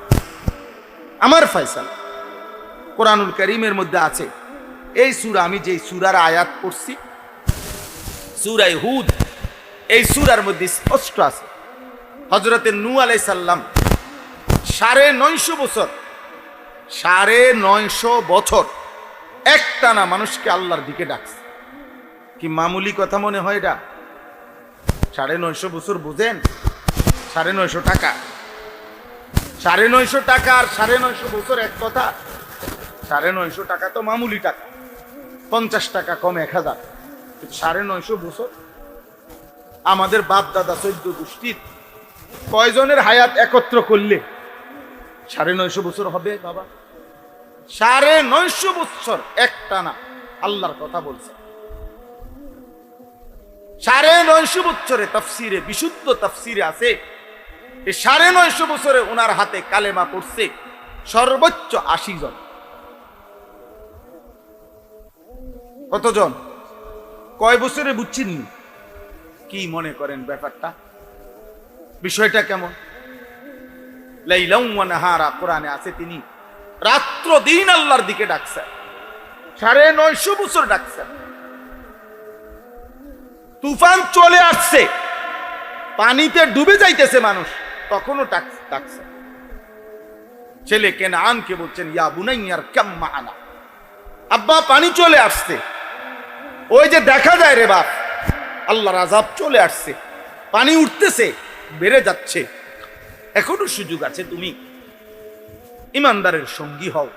আমার ফয়সালা। কোরআনুল কারীমের মধ্যে আছে, এই সূরা, আমি যেই সূরার আয়াত পড়ছি সূরা হুদ, এই সূরার মধ্যে স্পষ্ট আছে হযরতে নূহ আলাইহিস সালাম 950 বছর, 950 বছর একটানা মানুষকে আল্লাহর দিকে ডাকছে। কি মামুলি কথা মনে হয় এটা? 950 বছর বুঝেন? 950 টাকা, 950 টাকা আর 950 বছর এক কথা? 950 টাকা তো মামুলি টাকা, 50 টাকা কম 1000। 950 বছর আমাদের বাপ দাদা 14 গোষ্ঠীর কয়জনের হায়াত একত্র করলে 950 বছর হবে বাবা? 950 বছর একটানা আল্লাহর কথা বলছে। 950 বছরে তাফসিরে, বিশুদ্ধ তাফসিরে আছে এই 950 বছরে ওনার হাতে কালেমা পড়ছে সর্বোচ্চ 80 জন। কতজন? কয় বছরে বুঝছেন? কি মনে করেন ব্যাপারটা, বিষয়টা কেমন? লাইলাম ওয়া নাহারা, কোরআনে আছে তিনি রাত্র দিন আল্লাহর দিকে ডাকছেন, 950 বছর ডাকছেন। তুফান চলে আসছে, পানিতে ডুবে যাইতেছে মানুষ, তখনও ডাকছে। ছেলে কেনানকে বলছেন, ইয়া বুনাইয়ার কাম মা'ানা, আব্বা পানি চলে আসছে। ওই যে দেখা যায় রে বাপ, আল্লাহর আযাব চলে আসছে, পানি উঠতেছে, বেড়ে যাচ্ছে, এখনো সুযোগ আছে, তুমি ইমানদারের সঙ্গী হও।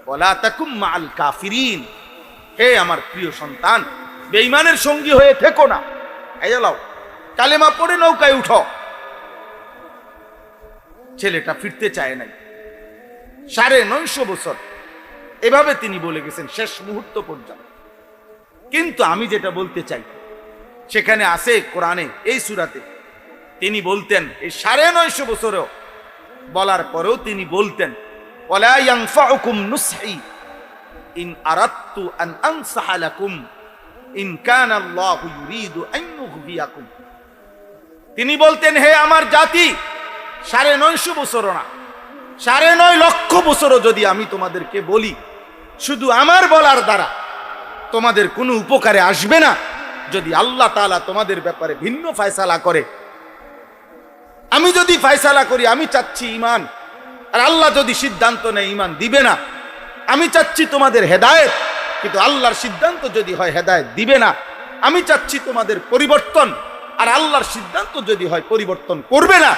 ওয়ালা তাকুম মা'আল কাফিরিন, হে আমার প্রিয় সন্তান, বেঈমানের সঙ্গী হয়ে থেকো না। এই যাও, কালেমা পড়ে নৌকায় উঠো। ছেলেটা ফিরতে চায় নাই, 950 বছর এভাবে তিনি বলে গেছেন শেষ মুহূর্ত পর্যন্ত। কিন্তু আমি যেটা বলতে চাই, সেখানে আছে কোরআনে, এই সূরাতে তিনি বলতেন এই 950 বছরেও বলার পরেও তিনি বলতেন, ওয়ালা ইয়ানফাউকুম নুসহি ইন আরাদতু আন আনসাহা লাকুম ইন কানা আল্লাহু ইউরিদু আন ইউগফিয়াকুম। তিনি বলতেন, হে আমার জাতি, 950 বছরও না, 9.5 লক্ষ বছরও যদি আমি তোমাদেরকে বলি, শুধু আমার বলার দ্বারা তোমাদের কোনো উপকারে আসবে না। যদি আল্লাহ তাআলা তোমাদের ব্যাপারে ভিন্ন ফয়সালা করে, আমি যদি ফয়সালা করি আমি চাচ্ছি ঈমান, আর আল্লাহ যদি সিদ্ধান্ত নেয় ঈমান দিবে না, আমি চাচ্ছি তোমাদের হেদায়েত, কিন্তু আল্লাহর সিদ্ধান্ত যদি হয় হেদায়েত দিবে না, আমি চাচ্ছি তোমাদের পরিবর্তন, আর আল্লাহর সিদ্ধান্ত যদি হয় পরিবর্তন করবে না,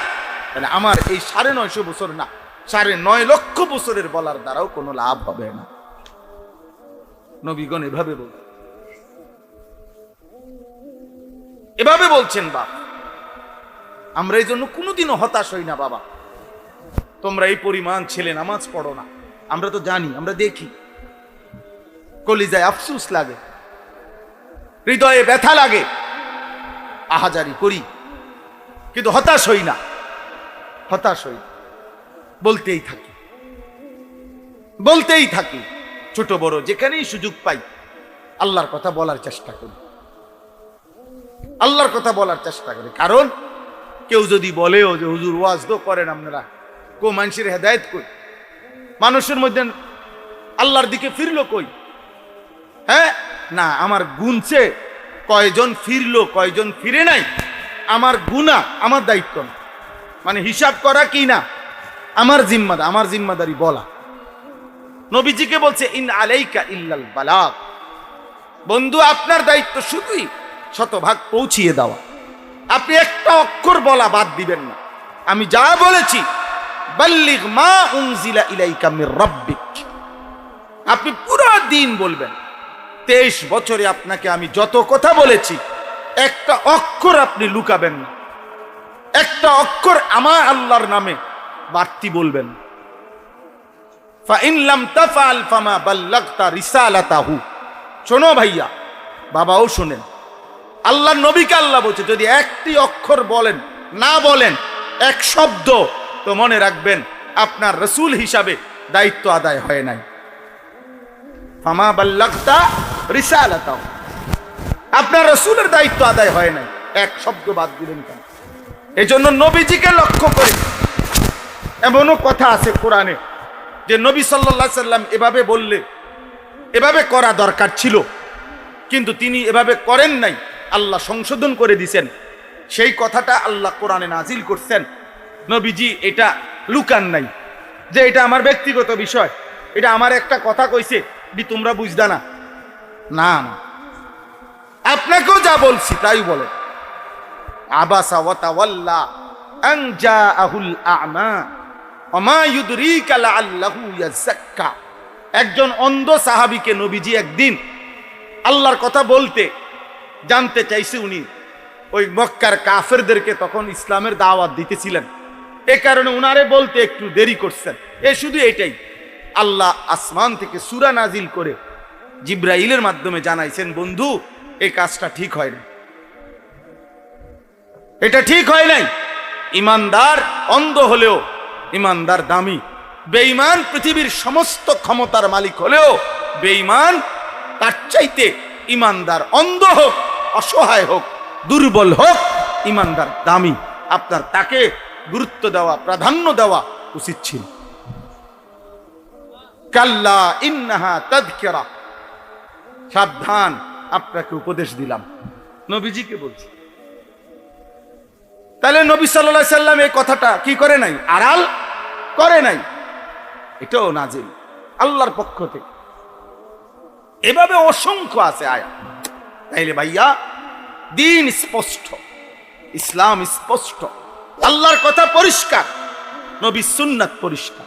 তাহলে আমার এই 950 বছর না, 9.5 লক্ষ বছরের বলার দ্বারাও কোনো লাভ হবে না। নবীগণ এভাবে বলছেন বাপ। আমরা এই জন্য কোনোদিনও হতাশ হই না বাবা। তোমরা এই পরিমাণ ছেলে নামাজ পড়ো না, আমরা তো জানি, আমরা দেখি, কলিজায় আফসোস লাগে, হৃদয়ে ব্যথা লাগে, আহাজারি করি, কিন্তু হতাশ হই না, হতাশ হই, বলতেই থাকি, ছোট বড় যেখানেই সুযোগ পাই আল্লাহর কথা বলার চেষ্টা করি, আল্লাহর কথা বলার চেষ্টা করি। কারণ কেউ যদি বলেও যে হুজুর ওয়াজ তো করেন আপনারা, কো মানুষের হেদায়েত কই, মানুষের মধ্যে আল্লাহর দিকে ফিরলো কই? হ্যাঁ না, আমার গুনছে কয়জন ফিরলো কয়জন ফিরে নাই, আমার গুনাহ, আমার দায়িত্ব না, মানে হিসাব করা কি না আমার জিম্মাদারি বলা। নবীজিকে বলছে ইন আলাইকা ইল্লাল বালাগ, বন্ধু আপনার দায়িত্ব শুধুই শতভাগ পৌঁছিয়ে দেওয়া, আপনি একটা অক্ষর বলা বাদ দিবেন না। আমি যা বলেছি বাল্লিগ মা উনজিলা ইলাইকা মির রাব্বিক, আপনি পুরো দিন বলবেন। 23 বছরে আপনাকে আমি যত কথা বলেছি, একটা অক্ষর আপনি লুকাবেন না, একটা অক্ষর আমার আল্লাহর নামে বাড়তি বলবেন। ফাইন লাম তাফআল ফামা বাল্লাগতা রিসালাতাহু। শোনো ভাইয়া, বাবাও শোনেন, আল্লাহর নবীকে আল্লাহ বলছে যদি একটি অক্ষর বলেন, না বলেন এক শব্দ, তো মনে রাখবেন আপনার রাসূল হিসাবে দায়িত্ব আদায় হয় নাই। ফামা বাল্লাগতা রিসালাতাহু, আপনার রাসূলের দায়িত্ব আদায় হয় নাই, এক শব্দ বাদ দিলেন কেন? এজন্য নবীজিকে লক্ষ্য করে এমনও কথা আছে কোরআনে যে নবী সাল্লাল্লাহু আলাইহি সাল্লাম এভাবে বললে এভাবে করা দরকার ছিল, কিন্তু তিনি এভাবে করেন নাই, আল্লাহ সংশোধন করে দিয়েছেন। সেই কথাটা আল্লাহ কোরআনে নাজিল করছেন। নবীজি এটা লুকান নাই যে এটা আমার ব্যক্তিগত বিষয়, এটা আমার একটা কথা কইছে তোমরা বুঝদা না, না না, আপনাকেও যা বলছি তাই বলেন। আবাসা ওয়া তাওয়াল্লা আন জাআহুল আ'মা ওয়া মা ইউদরিকা লাআল্লাহু ইয়াযাক্কা। একজন অন্ধ সাহাবীকে নবীজি একদিন আল্লাহর কথা বলতে জানতে চাইছে, উনি ওই মক্কার কাফেরদেরকে তখন ইসলামের দাওয়াত দিতেছিলেন, এই কারণে উনারে বলতে একটু দেরি করছেন। শুধু এটাই, আল্লাহ আসমান থেকে সূরা নাজিল করে জিব্রাইলের মাধ্যমে জানাইছেন, বন্ধু এই কাজটা ঠিক হয় না, এটা ঠিক হয় নাই। ইমানদার অন্ধ হলেও ইমানদার দামি। বেঈমান পৃথিবীর সমস্ত ক্ষমতার মালিক হলেও বেঈমান তার চাইতে ইমানদার অন্ধ হোক, অসহায় হোক, দুর্বল হোক, ইমানদার দামি। আপনার তাকে গুরুত্ব দেওয়া, প্রাধান্য দেওয়া উচিত ছিল। কাল্লা ইন্নাহা তাযকিরা, সাবধান, আপনাকে উপদেশ দিলাম, নবীজিকে বলছি। তাহলে নবী সাল্লাল্লাহু আলাইহি সাল্লাম এই কথাটা কি করে নাই? আড়াল করে নাই। এটাও নাজিল আল্লাহর পক্ষ থেকে। এভাবে অসংখ্য আছে আয়াত। তাইলে ভাইয়া দিন স্পষ্ট, ইসলাম স্পষ্ট, আল্লাহর কথা পরিষ্কার, নবীর সুন্নাত পরিষ্কার,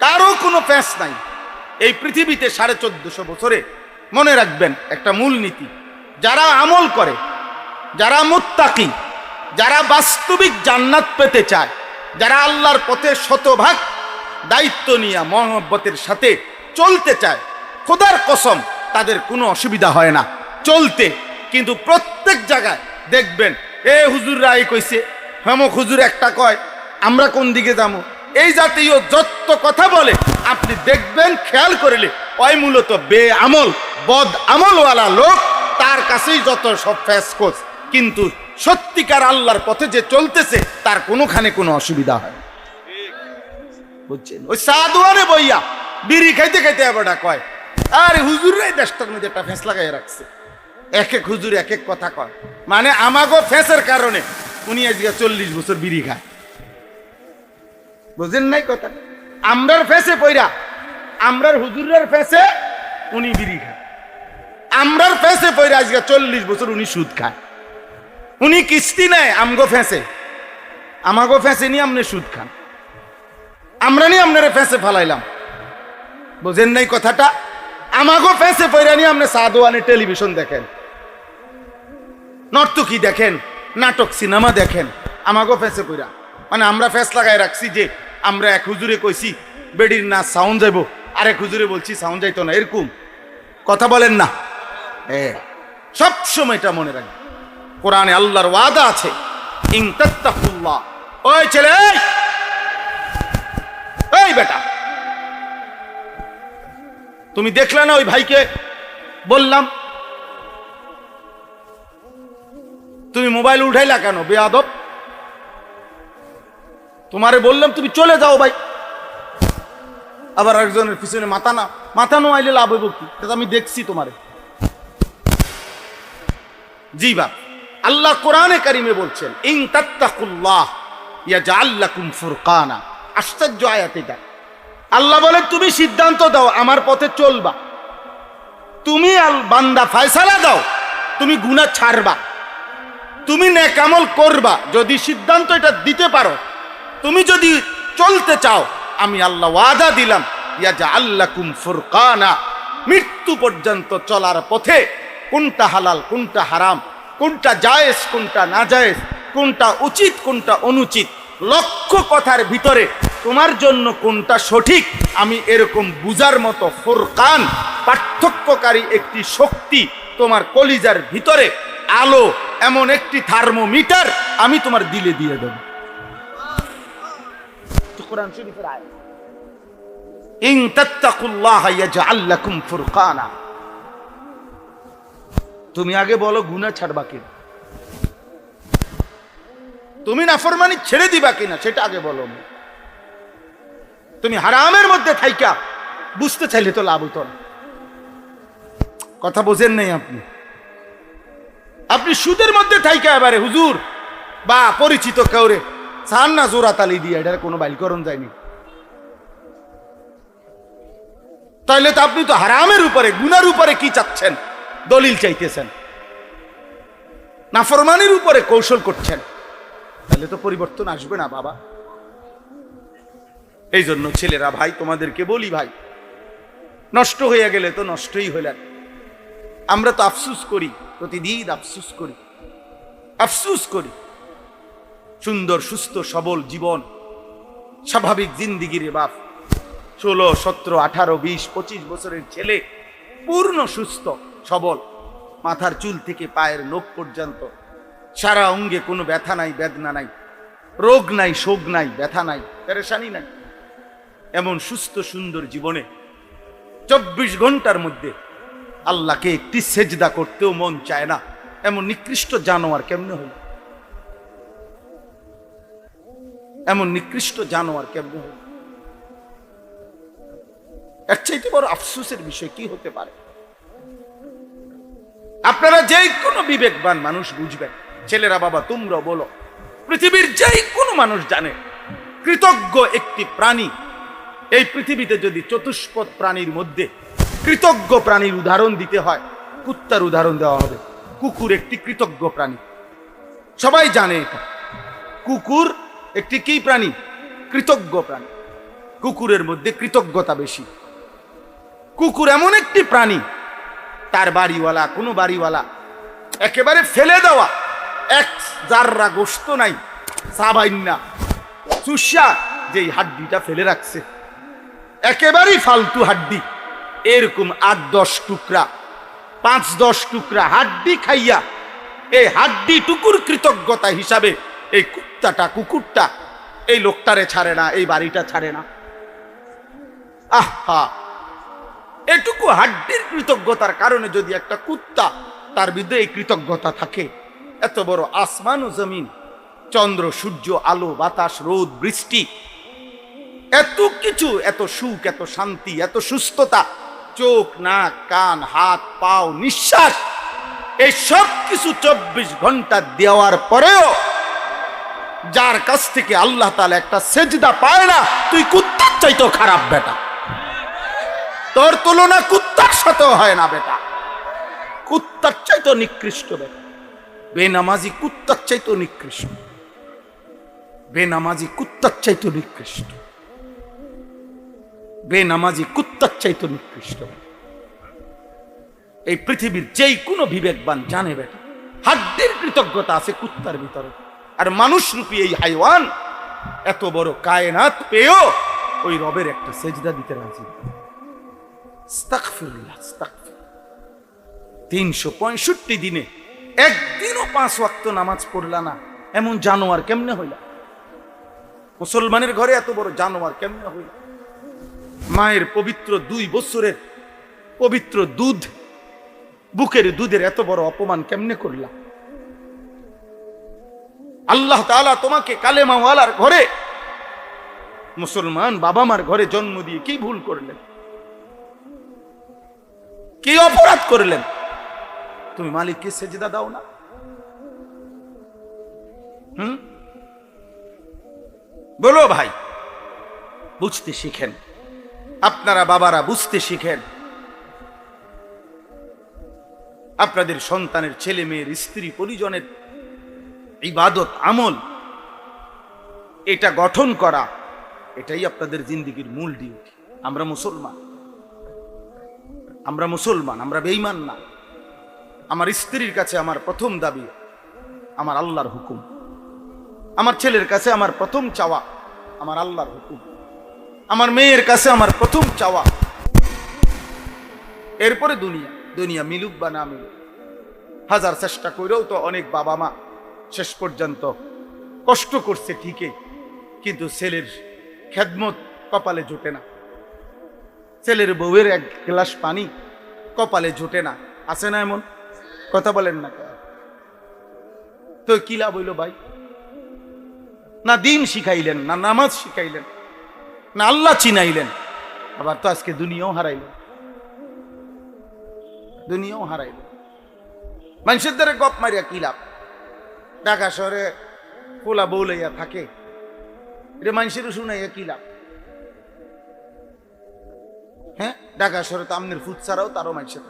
কারো কোনো প্যাঁচ নাই এই পৃথিবীতে। 1450 বছরে মনে রাখবেন একটা মূল নীতি, যারা আমল করে, যারা মুত্তাকি, যারা বাস্তবিক জান্নাত পেতে চায়, যারা আল্লাহর পথে শতভাগ দায়িত্ব নিয়ে মহব্বতের সাথে চলতে চায়, খোদার কসম তাদের কোনো অসুবিধা হয় না চলতে। কিন্তু প্রত্যেক জায়গায় দেখবেন এ হুজুররা এই কইছে, হেমক হুজুর একটা কয়, আমরা কোন দিকে যাবো, এই জাতীয় যত কথা বলে আপনি দেখবেন, খেয়াল করিলে ওই মূলত বেআমল, বদ আমলওয়ালা লোক, তার কাছেই যত সব ফ্যাসকোস। কিন্তু সত্যিকার আল্লাহর পথে যে চলতেছে তার কোনোখানে কোনো অসুবিধা হয়, বুঝছেন? ওই সাধুয়ারে বইয়া বিড়ি খাইতে খাইতে আবার কয়, আরে হুজুররাই দেশটার মধ্যে একটা ফেঁস লাগাই রাখছে। এক এক হুজুর এক এক কথা কয়, মানে আমাগো ফেঁসের কারণে উনি আজকে 40 বছর বিড়ি খায়। বুঝেন নাই কথা? আমরার ফেঁসে পইরা, আমরার হুজুরের ফেঁসে উনি বিড়ি খায়, আমরার ফেঁসে পইরা আজকে 40 বছর উনি সুদ খায়। উনি কিস্তি নেয় আমগো ফেঁসে, আমাগো ফেঁসে নিয়ে আপনি সুদ খান, আমরা নিয়ে আপনারা ফেঁসে ফালাইলাম। বুঝেন নাই কথাটা? আমাগো ফেঁসে পইরা নিয়ে আপনি সাদওয়ানে টেলিভিশন দেখেন, নর্তকী দেখেন, নাটক সিনেমা দেখেন, আমাগো ফেঁসে পইরা। মানে আমরা ফেঁস লাগাই রাখছি যে আমরা এক হুজুরে কইছি বেডির না সাউন্ড যাইব, আরেক হুজুরে বলছি সাউন্ড যাইতো না, এরকম কথা বলেন না। সব সময় এটা মনে রাখবেন, কোরআনে আল্লাহর ওয়াদা আছে, ইন তাত্তাকুল্লাহ। ওই ছেলে, এই বেটা, তুমি দেখলে না ওই ভাইকে বললাম, তুমি মোবাইল উঠাইলা কেন বেয়াদব? তোমারে বললাম তুমি চলে যাও ভাই, আবার একজনের পিছনে মাথা নোয়াইলে লাভ হইব কি? আমি দেখছি তোমারে। জি বা, আল্লাহ কোরআনে কারিমে বলছেন, ইন তাত্তাকুল্লাহ ইয়াজআল লাকুম ফুরকানা। আশ্চর্য আয়াত এটা। আল্লাহ বলে তুমি সিদ্ধান্ত দাও আমার পথে চলবা, তুমি বান্দা ফয়সালা দাও, তুমি গুনাহ ছাড়বা, তুমি নেক আমল করবা। যদি সিদ্ধান্ত এটা দিতে পারো, তুমি যদি চলতে চাও, আমি আল্লাহ ওয়াদা দিলাম, ইয়াজআল লাকুম ফুরকানা, মৃত্যু পর্যন্ত চলার পথে কোনটা হালাল কোনটা হারাম, কোনটা জায়েজ কোনটা নাজায়েজ, কোনটা উচিত কোনটা অনুচিত, লক্ষ কথার ভিতরে তোমার জন্য কোনটা সঠিক, আমি এরকম বুঝার মতো ফুরকান, পার্থক্যকারী একটি শক্তি তোমার কলিজার ভিতরে, আলো, এমন একটি থার্মোমিটার আমি তোমার দিলে দিয়ে দেব। কোরআন শরীফের আয়াত, ইন তাত্তাকুল্লাহ ইয়াজআল লাকুম ফুরকানা। তুমি আগে বলো গুনাহ ছাড়বা কিনা, তুমি নাফরমানি ছেড়ে দিবা কিনা, সেটা আগে বলো। তুমি হারামের মধ্যে থাইকা বুঝতে চাইলে তো লাভ হতো না। কথা বোঝেন নাই আপনি? আপনি সুদের মধ্যে থাইকা এবারে হুজুর বা পরিচিত কাউরে চান না জোড়া তালি দিয়ে, এটার কোনো বাইলকরণ যায়নি, তাইলে তো আপনি তো হারামের উপরে, গুনার উপরে কি চাচ্ছেন? দলিল চাইতেছেন, নাফরমানির উপরে কৌশল করছেন, তাহলে তো পরিবর্তন আসবে না বাবা। এই জন্য ছেলেরা, ভাই তোমাদেরকে বলি, ভাই নষ্ট হয়ে গেলে তো নষ্টই হইলেন। আমরা তো আফসুস করি, প্রতিদিন আফসুস করি, আফসুস করি। সুন্দর সুস্থ সবল জীবন, স্বাভাবিক জিন্দিগির বাপ, 16, 17, 18, 20, 25 বছরের ছেলে, পূর্ণ সুস্থ সবল, মাথার চুল থেকে পায়ের নখ পর্যন্ত সারা অঙ্গে কোনো ব্যথা নাই, বেদনা নাই, রোগ নাই, শোক নাই, ব্যথা নাই, পেরেশানি নাই। এমন সুস্থ সুন্দর জীবনে 24 ঘন্টার মধ্যে আল্লাহকে একটি সেজদা করতেও মন চায় না, এমন নিকৃষ্ট জানোয়ার কেমনে হইল? এমন নিকৃষ্ট জানোয়ার কেমনে হইল? এর চাইতে বড় আফসোসের বিষয় কি হতে পারে? আপনারা যে কোনো বিবেকবান মানুষ বুঝবেন, ছেলেরা বাবা তোমরা বলো, পৃথিবীর যে কোনো মানুষ জানে কৃতজ্ঞ একটি প্রাণী এই পৃথিবীতে যদি চতুষ্পদ প্রাণীর মধ্যে কৃতজ্ঞ প্রাণীর উদাহরণ দিতে হয়, কুত্তার উদাহরণ দেওয়া হবে। কুকুর একটি কৃতজ্ঞ প্রাণী, সবাই জানে এটা। কুকুর একটি কি প্রাণী? কৃতজ্ঞ প্রাণী। কুকুরের মধ্যে কৃতজ্ঞতা বেশি। কুকুর এমন একটি প্রাণী, তার বাড়িওয়ালা, কোনো বাড়িওয়ালা একেবারে ফেলে দেওয়া এক জাররা গোশত নাই, সাবাইন্না সুসা যেই হাড্ডিটা ফেলে রাখছে, একেবারেই ফালতু হাড্ডি, এরকম 8-10 টুকরা, 5-10 টুকরা হাড্ডি খাইয়া এই হাড্ডি টুকুর কৃতজ্ঞতা হিসাবে এই কুত্তাটা, কুকুরটা এই লোকটারে ছাড়ে না, এই বাড়িটা ছাড়ে না। আহা, এটুকু হাড্ডির কৃতজ্ঞতার কারণে যদি একটা কুত্তা, তার বিরুদ্ধে এই কৃতজ্ঞতা থাকে, এত বড় আসমান ও জমিন, চন্দ্র সূর্য, আলো বাতাস, রোদ বৃষ্টি, এত কিছু, এত সুখ, এত শান্তি, এত সুস্থতা, চোখ নাক কান হাত পাও নিঃশ্বাস, এই সব কিছু 24 ঘন্টা দেওয়ার পরেও যার কাছ থেকে আল্লাহ তাআলা একটা সেজদা পায় না, তুই কুত্তার চাইতেও খারাপ বেটা। তোর তুলনা কুত্তার সাথেও হয় না বেটা। কুত্তার চাইতেও নিকৃষ্ট বেটা। বেনামাজি কুত্তার চাইতেও নিকৃষ্ট। বেনামাজি কুত্তার চাইতেও নিকৃষ্ট। বেনামাজি কুত্তার চাইতেও নিকৃষ্ট। এই পৃথিবীর যেই কোনো বিবেকবান জানে বেটা, হাড্ডির কৃতজ্ঞতা আছে কুত্তার ভিতরে। আর মানুষ রূপী এই হাইওয়ান এত বড় কায়নাত পেয়েও ওই রবের একটা সেজদা দিতে রাজি। আস্তাগফিরুল্লাহ, আস্তাগফিরুল্লাহ। 365 দিনে একদিনও 5 ওয়াক্ত নামাজ পড়লা না, এমন জানোয়ার কেমনে হইলা? মুসলমানের ঘরে এত বড় জানোয়ার কেমনে হইলা? মায়ের পবিত্র 2 বছরের পবিত্র দুধ, বুকের দুধের এত বড় অপমান কেমনে করলা? আল্লাহ তাআলা তোমাকে কালেমাওয়ালার ঘরে, মুসলমান বাবা মার ঘরে জন্ম দিয়ে কি ভুল করলেন? কি অপরাধ করলেন? তুমি মালিককে সেজদা দাও না? বলো ভাই, বুঝতে শিখেন। আপনারা বাবারা বুঝতে শিখেন। আপনাদের সন্তানের, ছেলে মেয়ের, স্ত্রী পরিজনের ইবাদত আমল এটা গঠন করা, এটাই আপনাদের জিন্দেগির মূল ডিউটি। আমরা মুসলমান, আমরা মুসলমান, আমরা বেঈমান না। আমার স্ত্রীর কাছে আমার প্রথম দাবি আমার আল্লাহর হুকুম। আমার ছেলের কাছে আমার প্রথম চাওয়া আমার আল্লাহর হুকুম। আমার মেয়ের কাছে আমার প্রথম চাওয়া, এরপরে দুনিয়া। দুনিয়া মিলুক বা না মিলুক, হাজার চেষ্টা করেও তো অনেক বাবা মা শেষ পর্যন্ত কষ্ট করছে ঠিকই, কিন্তু ছেলের খেদমত কপালে জোটে না। ছেলের বউয়ের 1 গ্লাস পানি কপালে জোটে না। আছে না এমন? কথা বলেন না। তো কি লাভ হইল ভাই? না দিন শিখাইলেন, না নামাজ শিখাইলেন, না আল্লাহ চিনাইলেন, আবার তো আজকে দুনিয়াও হারাইলেন। দুনিয়াও হারাইলেন। মানুষের দ্বারা গপ মারিয়া কি লাভ? ঢাকা শহরে পোলা বউ লইয়া থাকে, এটা মানুষেরও শুনাইয়া কি লাভ? হ্যাঁ, ঢাকা শহরে তো আমনের ফুট ছাড়াও তারও মানুষের,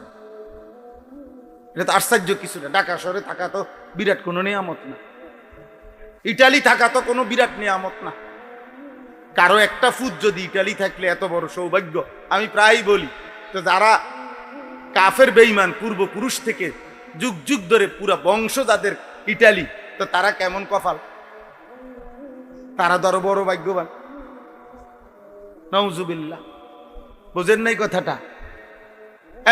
এটা তো আশ্চর্য কিছু না। ঢাকা শহরে থাকা তো বিরাট কোনো নিয়ামত না। ইটালি থাকা তো কোনো বিরাট নিয়ামত না। কারো একটা ফুট যদি ইটালি থাকলে এত বড় সৌভাগ্য। আমি প্রায় বলি, তো যারা কাফের বেঈমান পূর্বপুরুষ থেকে যুগ যুগ ধরে পুরা বংশ যাদের ইটালি, তো তারা কেমন কপাল, তারা ধরো বড় ভাগ্যবান। নাউজুবিল্লাহ, বুঝেন নাই কথাটা?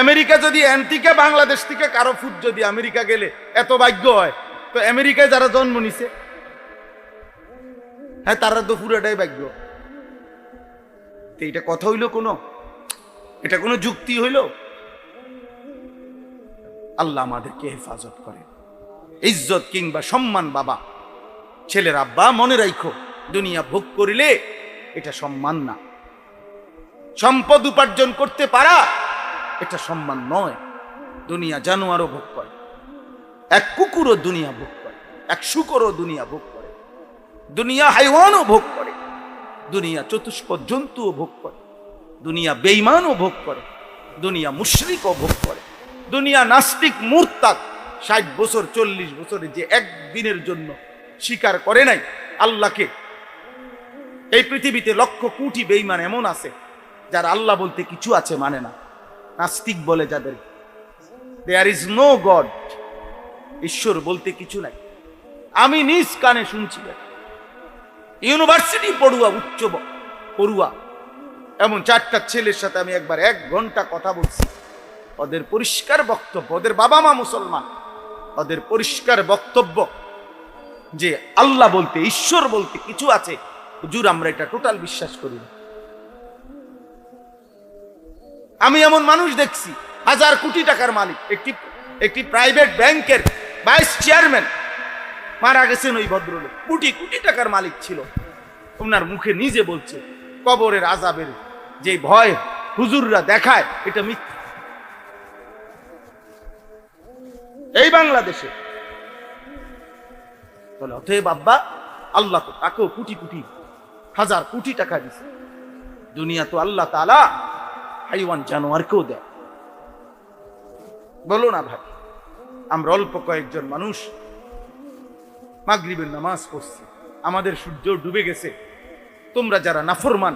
আমেরিকা যদি এন থেকে বাংলাদেশ থেকে কারো ফুট যদি আমেরিকা গেলে এত ভাগ্য হয়, তো আমেরিকায় যারা জন্ম নিছে, হ্যাঁ তারা তো পুরাটাই ভাগ্য। এটা কথা হইল কোনো? এটা কোনো যুক্তি হইল? আল্লাহ আমাদেরকে হেফাজত করে। ইজ্জত কিংবা সম্মান বাবা ছেলের আব্বা মনে রাখো, দুনিয়া ভোগ করিলে এটা সম্মান না। সম্পদ উপার্জন করতে পারা এটা সম্মান নয়। দুনিয়া জানোয়ারও ভোগ করে, এক কুকুরও দুনিয়া ভোগ করে, এক শুকরও দুনিয়া ভোগ করে, দুনিয়া হাইওয়ানও ভোগ করে, দুনিয়া চতুষ্পদ জন্তুও ভোগ করে, দুনিয়া বেঈমানও ভোগ করে, দুনিয়া মুশরিকও ভোগ করে, দুনিয়া নাস্তিক মুরতাদ 60 বছর 40 বছরে যে একদিনের জন্য স্বীকার করে নাই আল্লাহকে। এই পৃথিবীতে লক্ষ কোটি বেঈমান এমন আছে যারা আল্লাহ বলতে কিছু আছে মানে না। নাস্তিক বলে যাদের, দেয়ার ইজ নো গড, ঈশ্বর বলতে কিছু নাই। আমি নিজ কানে শুনছি, ইউনিভার্সিটি পড়ুয়া, উচ্চ পড়ুয়া এমন 4টা ছেলের সাথে আমি একবার 1 ঘন্টা কথা বলছি। ওদের পরিষ্কার বক্তব্য, ওদের বাবা মা মুসলমান, ওদের পরিষ্কার বক্তব্য যে আল্লাহ বলতে, ঈশ্বর বলতে কিছু আছে, হুজুর আমরা এটা টোটাল বিশ্বাস করি না। আমি এমন মানুষ দেখছি 1000 কোটি টাকার মালিক, একটি প্রাইভেট ব্যাংকের ভাইস চেয়ারম্যান, মারা গেছেন ওই ভদ্রলোক, কোটি কোটি টাকার মালিক ছিল। ওনার মুখে নিজে বলছে কবরের আযাবের যে ভয় হুজুররা দেখায় এটা মিথ্যা। এই বাংলাদেশে বলে অতএব আব্বা আল্লাহ তো তাকেও কোটি কোটি 1000 কোটি টাকা দিছে। দুনিয়া তো আল্লাহ তাআলা হাইওয়ান জানোয়ারকেও দেয়। বলো না ভাই, আমরা অল্প কয়েকজন মানুষ মাগরিবের নামাজ পড়ছি, আমাদের সূর্য ডুবে গেছে। তোমরা যারা নাফরমান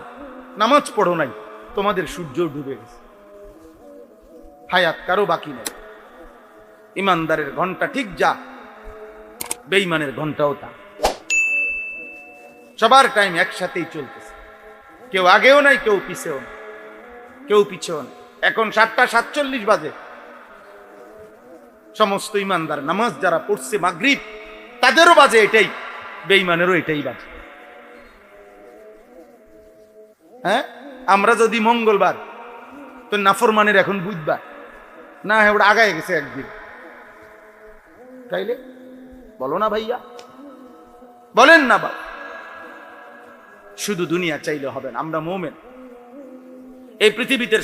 নামাজ পড়ো নাই, তোমাদের সূর্য ডুবে গেছে, হায়াত কারো বাকি নেই। ইমানদারের ঘন্টা ঠিক যা, বেঈমানের ঘন্টাও তা। সবার টাইম একসাথেই চলতেছে, কেউ আগেও নাই, কেউ পিছেও নাই, কেউ পিছেও নাই। এখন 7টা 47 বাজে। সমস্ত ইমানদার নামাজ যারা পড়ছে মাগরিব, তাদেরও বাজে এটাই, বেঈমানেরও এটাই বাজে। হ্যাঁ, আমরা যদি মঙ্গলবার, তো নাফরমানের এখন বুধবার না, হ্যাঁ ওটা আগায় গেছে একদিন। তাইলে বলো না ভাইয়া, বলেন না বাবা। শুধু দুনিয়া চাইলে হবে না, আমরা মুমিন। এই পৃথিবীতে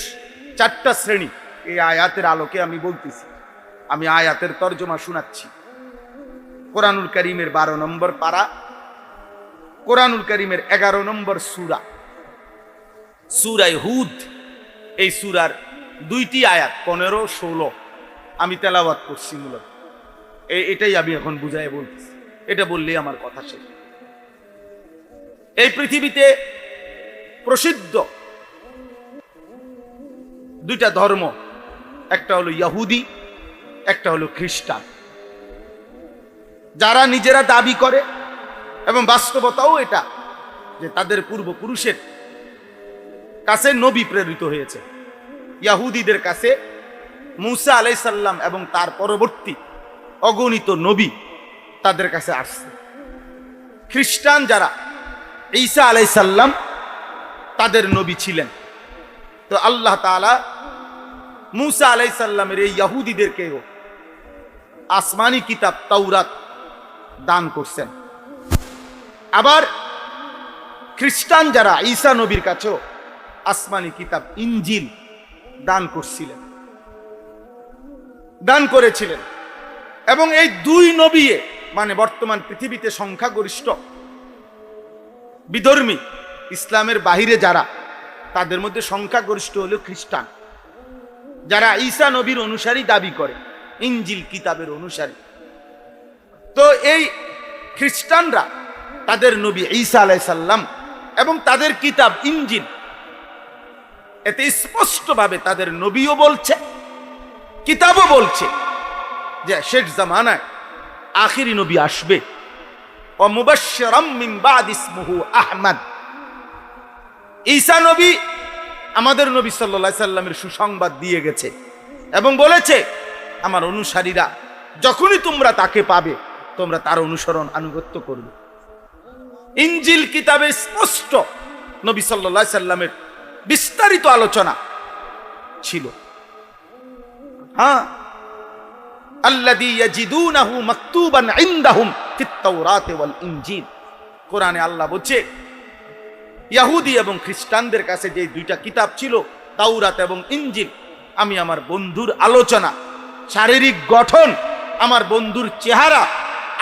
4টা শ্রেণী, এই আয়াতের আলোকে আমি বলতেছি। আমি আয়াতের তর্জমা শোনাচ্ছি। কোরআনুল কারীমের 12 নম্বর পারা, কোরআনুল কারীমের 11 নম্বর সূরা, সূরা হুদ। এই সূরার 2টি আয়াত 15, 16 আমি তেলাওয়াত করছি। মূলত এটাই আমি এখন বুঝায় বলতেছি, এটা বললেই আমার কথা শেষ। এই পৃথিবীতে প্রসিদ্ধ 2টা ধর্ম, একটা হলো ইহুদি, একটা হলো খ্রিস্টান। যারা নিজেরা দাবি করে এবং বাস্তবতাও এটা যে তাদের পূর্বপুরুষের কাছে নবী প্রেরিত হয়েছে। ইহুদিদের কাছে মূসা আলাইহিস সালাম এবং তার পরবর্তী অগণিত নবী তাদের কাছে আসছে। খ্রিস্টান যারা, ঈসা আলাইহিস সালাম তাদের নবী ছিলেন। তো আল্লাহ তাআলা মূসা আলাইহিস সালামের এই ইহুদিদেরকেও আসমানি কিতাব তাওরাত দান করছেন। আবার খ্রিস্টান যারা ঈসা নবীর কাছেও আসমানি কিতাব ইনজিল দান করছিলেন, দান করেছিলেন। এবং এই 2 নবী, মানে বর্তমান পৃথিবীতে সংখ্যাগরিষ্ঠ বিধর্মী, ইসলামের বাহিরে যারা, তাদের মধ্যে সংখ্যাগরিষ্ঠ হলো খ্রিস্টান, যারা ঈসা নবীর অনুসারী দাবি করে, ইনজিল কিতাবের অনুসারী। তো এই খ্রিস্টানরা তাদের নবী ঈসা আলাইহিস সালাম এবং তাদের কিতাব ইনজিল, এতে স্পষ্টভাবে তাদের নবীও বলছে, কিতাবও বলছে যে শেষ জামানায় আখিরি নবী আসবে। ও মুবাশশিরাম মিন বাদ ইসমুহু আহমদ। ঈসা নবী আমাদের নবী সাল্লাল্লাহু আলাইহি সাল্লামের সুসংবাদ দিয়ে গেছে এবং বলেছে, আমার অনুসারীরা যখনই তোমরা তাকে পাবে তোমরা তার অনুসরণ আনুগত্য করবে। ইনজিল কিতাবে স্পষ্ট নবী সাল্লাল্লাহু আলাইহি সাল্লামের বিস্তারিত আলোচনা ছিল। হ্যাঁ, আল্লাযী ইয়াজিদুনাহু মাকতুবান ইনদাহুম ফিত তাওরাত ওয়াল ইনজিল, কোরআনে আল্লাহ বলছে ইহুদি এবং খ্রিস্টানদের কাছে যে দুইটা কিতাব ছিল, তাওরাত এবং ইনজিল, আমি আমার বন্ধুর আলোচনা, শারীরিক গঠন, আমার বন্ধুর চেহারা,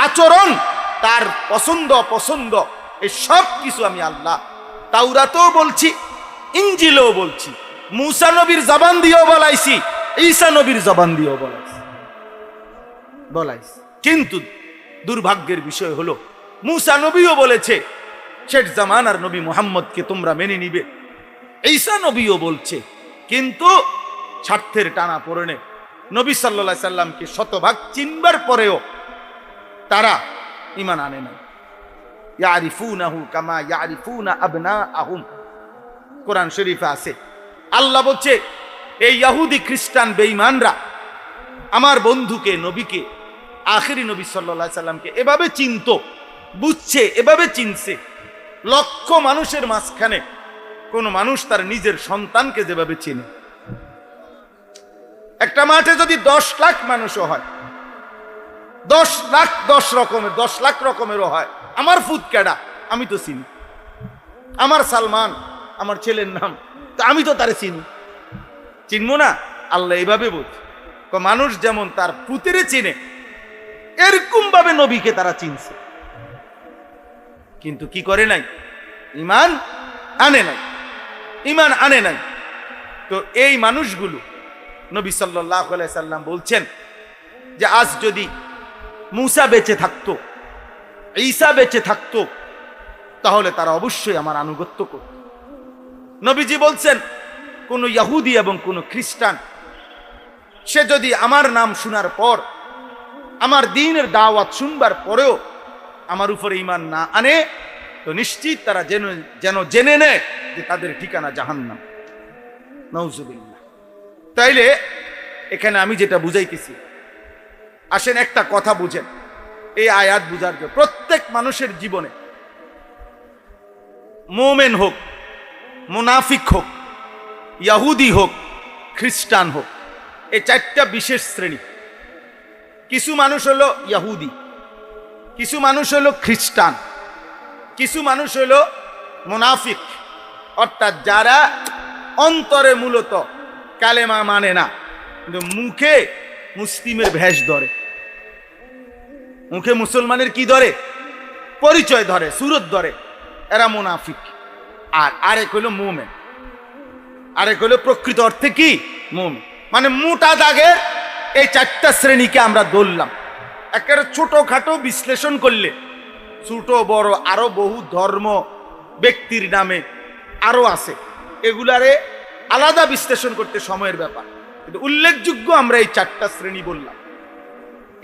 আচরণ, তার পছন্দ অপছন্দ, এই সব কিছু আমি আল্লাহ তাওরাতেও বলছি, ইনজিলেও বলছি, মুসা নবীর জবান দিয়েও বলাইছি, ঈসা নবীর জবান দিয়েও বলাইছি। কিন্তু দুর্ভাগ্যের বিষয় হলো মুসা নবীও বলেছে শেষ জামানার নবী মুহাম্মদকে তোমরা মেনে নিবে, ঈসা নবীও বলছে, কিন্তু স্বার্থের টানা পড়ে নবী সাল্লাল্লাহু আলাইহি সাল্লামকে শতভাগ চিনবার পরেও তারা ঈমান আনে না। ইয়ারিফুনাহু কামা ইয়ারিফুনা আবনাআহুম, কোরআন শরীফে আছে। আল্লাহ বলছে এই ইহুদি খ্রিস্টান বেঈমানরা আমার বন্ধুকে, নবীকে, আখেরি নবী সাল্লাল্লাহু আলাইহি সাল্লামকে এভাবে চিনত, বুঝছে, এভাবে চিনছে। লক্ষ মানুষের মাঝখানে কোন মানুষ তার নিজের সন্তানকে যেভাবে চেনে, একটা মাঠে যদি 10 লাখ মানুষও হয়, 10 লাখ রকমেরও হয়, আমার ফুটকেডা আমি তো চিনি, আমার সালমান আমার ছেলের নাম, আমি তো তারে চিনবো না? আল্লাহ এইভাবে বলছে, মানুষ যেমন তার পুতেরে চিনে, এরকম ভাবে নবীকে তারা চিনছে, কিন্তু কি করে নাই? ঈমান আনে নাই। তো এই মানুষগুলো নবী সাল্লাল্লাহু আলাইহি সাল্লাম বলছেন যে আজ যদি মুসা বেঁচে থাকতো, ঈসা বেঁচে থাকতো, তাহলে তারা অবশ্যই আমার আনুগত্য করত। নবীজি বলছেন কোন ইহুদি এবং কোন খ্রিস্টান সে যদি আমার নাম শোনার পর, আমার দ্বীনের দাওয়াত শুনবার পরেও আমার উপরে ঈমান না আনে, তো নিশ্চিত তারা যেন জেনে নেয় যে তাদের ঠিকানা জাহান্নাম। নাউজুবিল্লাহ। তাইলে এখানে আমি যেটা বুঝাইতেছি, আসেন একটা কথা বুঝেন, এই আয়াত বুঝার জন্য প্রত্যেক মানুষের জীবনে, মুমিন হোক, মুনাফিক হোক, ইহুদি হোক, খ্রিস্টান হোক, এই চারটা বিশেষ শ্রেণী। কিছু মানুষ হলো ইহুদি, কিছু মানুষ হলো খ্রিস্টান, কিছু মানুষ হলো মুনাফিক, অর্থাৎ যারা অন্তরে মূলত কালেমা মানে না, কিন্তু মুখে মুসলিমের ভেষ ধরে, মুখে মুসলমানের কি ধরে? পরিচয় ধরে, সুরত ধরে, এরা মুনাফিক। আর আরেক হলো মুমিন, আরেক হলো প্রকৃত অর্থে কি মুমিন। মানে মোটা দাগে এই চারটা শ্রেণীকে আমরা ধরলাম। একেবারে ছোটখাটো বিশ্লেষণ করলে, ছোট বড় আরো বহু ধর্ম ব্যক্তির নামে আরো আছে, এগুলারে আলাদা বিশ্লেষণ করতে সময়ের ব্যাপার, কিন্তু উল্লেখযোগ্য আমরা এই চারটা শ্রেণী বললাম।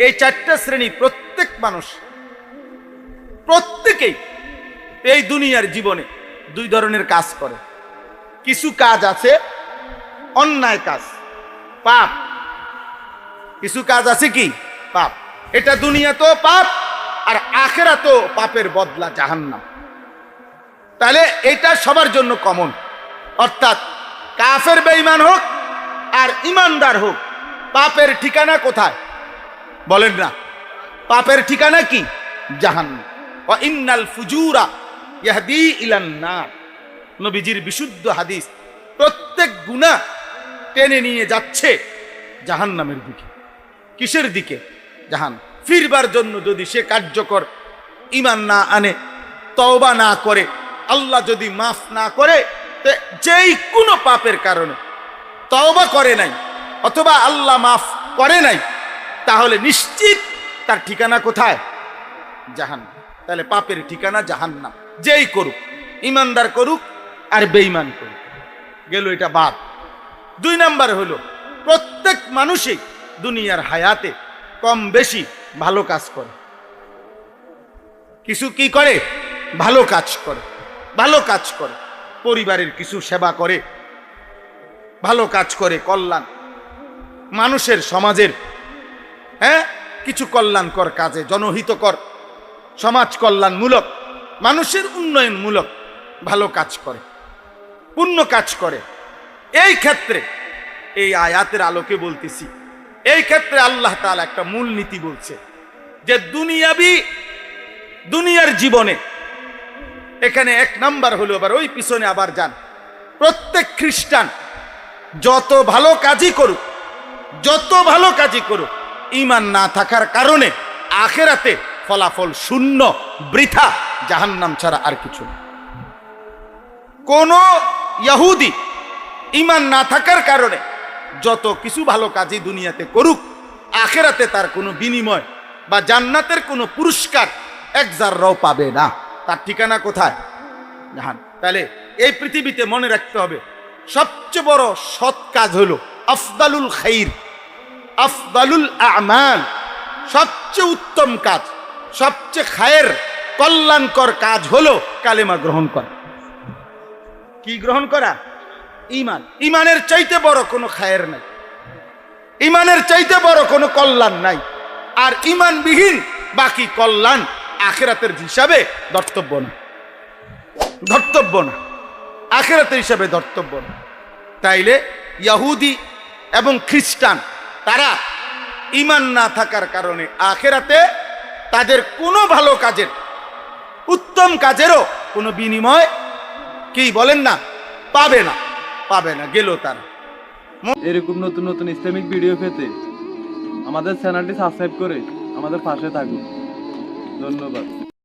এই চারটা শ্রেণী প্রত্যেক মানুষ, প্রত্যেকেই এই দুনিয়ার জীবনে দুই ধরনের কাজ করে। কিছু কাজ আছে অন্যায় কাজ, পাপ, কিছু কাজ আছে কি পাপ, এটা দুনিয়াতেও পাপ আর আখিরাতেও পাপের বদলা জাহান্নাম। তাহলে এটা সবার জন্য কমন, অর্থাৎ কাফের বেঈমান হোক আর ইমানদার হোক, পাপের ঠিকানা কোথায় বলেন না? পাপের ঠিকানা কি? জাহান্নাম। ওয়া ইন্নাল ফুজুরা ইয়াহদি ইলান নার, নবীজির বিশুদ্ধ হাদিস। প্রত্যেক গুনাহ টেনে নিয়ে যাচ্ছে জাহান্নামের দিকে। কিসের দিকে? জাহান্নাম। ফিরবার জন্য যদি সে কার্যকর ঈমান না আনে, তওবা না করে, আল্লাহ যদি মাফ না করে, যেই কোনো পাপের কারণে তওবা করে নাই অথবা আল্লাহ মাফ করে নাই, তাহলে নিশ্চিত তার ঠিকানা কোথায়? জাহান্নাম। তাহলে পাপের ঠিকানা জাহান্নাম, যেই করুক, ইমানদার করুক আর বেঈমান করুক। গেল এটা বাদ। 2 নাম্বার হলো প্রত্যেক মানুষই দুনিয়ার হায়াতে কম বেশি ভালো কাজ করে। কিছু কি করে? ভালো কাজ করে, ভালো কাজ করে, পরিবারের কিছু সেবা করে, ভালো কাজ করে, কল্যাণ মানুষের, সমাজের, কিছু কল্যাণকর কাজে, জনহিতকর, সমাজ কল্যাণমূলক, মানুষের উন্নয়নমূলক ভালো কাজ করে, পুণ্য কাজ করে। এই ক্ষেত্রে এই আয়াতের আলোকে বলতেছি, এই ক্ষেত্রে আল্লাহ তাআলা একটা মূলনীতি বলছে যে দুনিয়ার জীবনে এখানে এক নাম্বার হলো, আবার ওই পিছনে আবার যান, প্রত্যেক খ্রিস্টান যত ভালো কাজই করুক, যত ভালো কাজই করুক, ঈমান না থাকার কারণে আখিরাতে ফলাফল শূন্য, বৃথা, জাহান্নাম ছাড়া আর কিছু না। কোন ইহুদি ঈমান না থাকার কারণে যত কিছু ভালো কাজই দুনিয়াতে করুক, আখিরাতে তার কোনো বিনিময় বা জান্নাতের কোনো পুরস্কার এক জাররাও পাবে না। তার ঠিকানা কোথায়? জাহান্নাম। তাহলে এই পৃথিবীতে মনে রাখতে হবে, সবচেয়ে বড় সৎ কাজ হলো আফদালুল খাইর, আফদালুল আমাল, সবচেয়ে উত্তম কাজ, সবচেয়ে খায়ের, কল্যাণকর কাজ হলো কালেমা গ্রহণ করা। কি গ্রহণ করা? ঈমান। ঈমানের চাইতে বড় কোনো খায়ের নাই, ঈমানের চাইতে বড় কোনো কল্যাণ নাই। আর ঈমানবিহীন বাকি কল্যাণ আখিরাতের হিসাবে ধর্তব্য না, ধর্তব্য না, আখিরাতের হিসাবে ধর্তব্য না। তাইলে ইহুদি এবং খ্রিস্টান তারা ঈমান না থাকার কারণে আখিরাতে তাদের কোনো ভালো কাজের, উত্তম কাজেরও কোনো বিনিময় কি বলেন না, পাবে না, পাবে না, গেল তারা। এরকম নতুন নতুন ইসলামিক ভিডিও পেতে আমাদের চ্যানেলটি সাবস্ক্রাইব করে আমাদের পাশে থাকুন। ধন্যবাদ।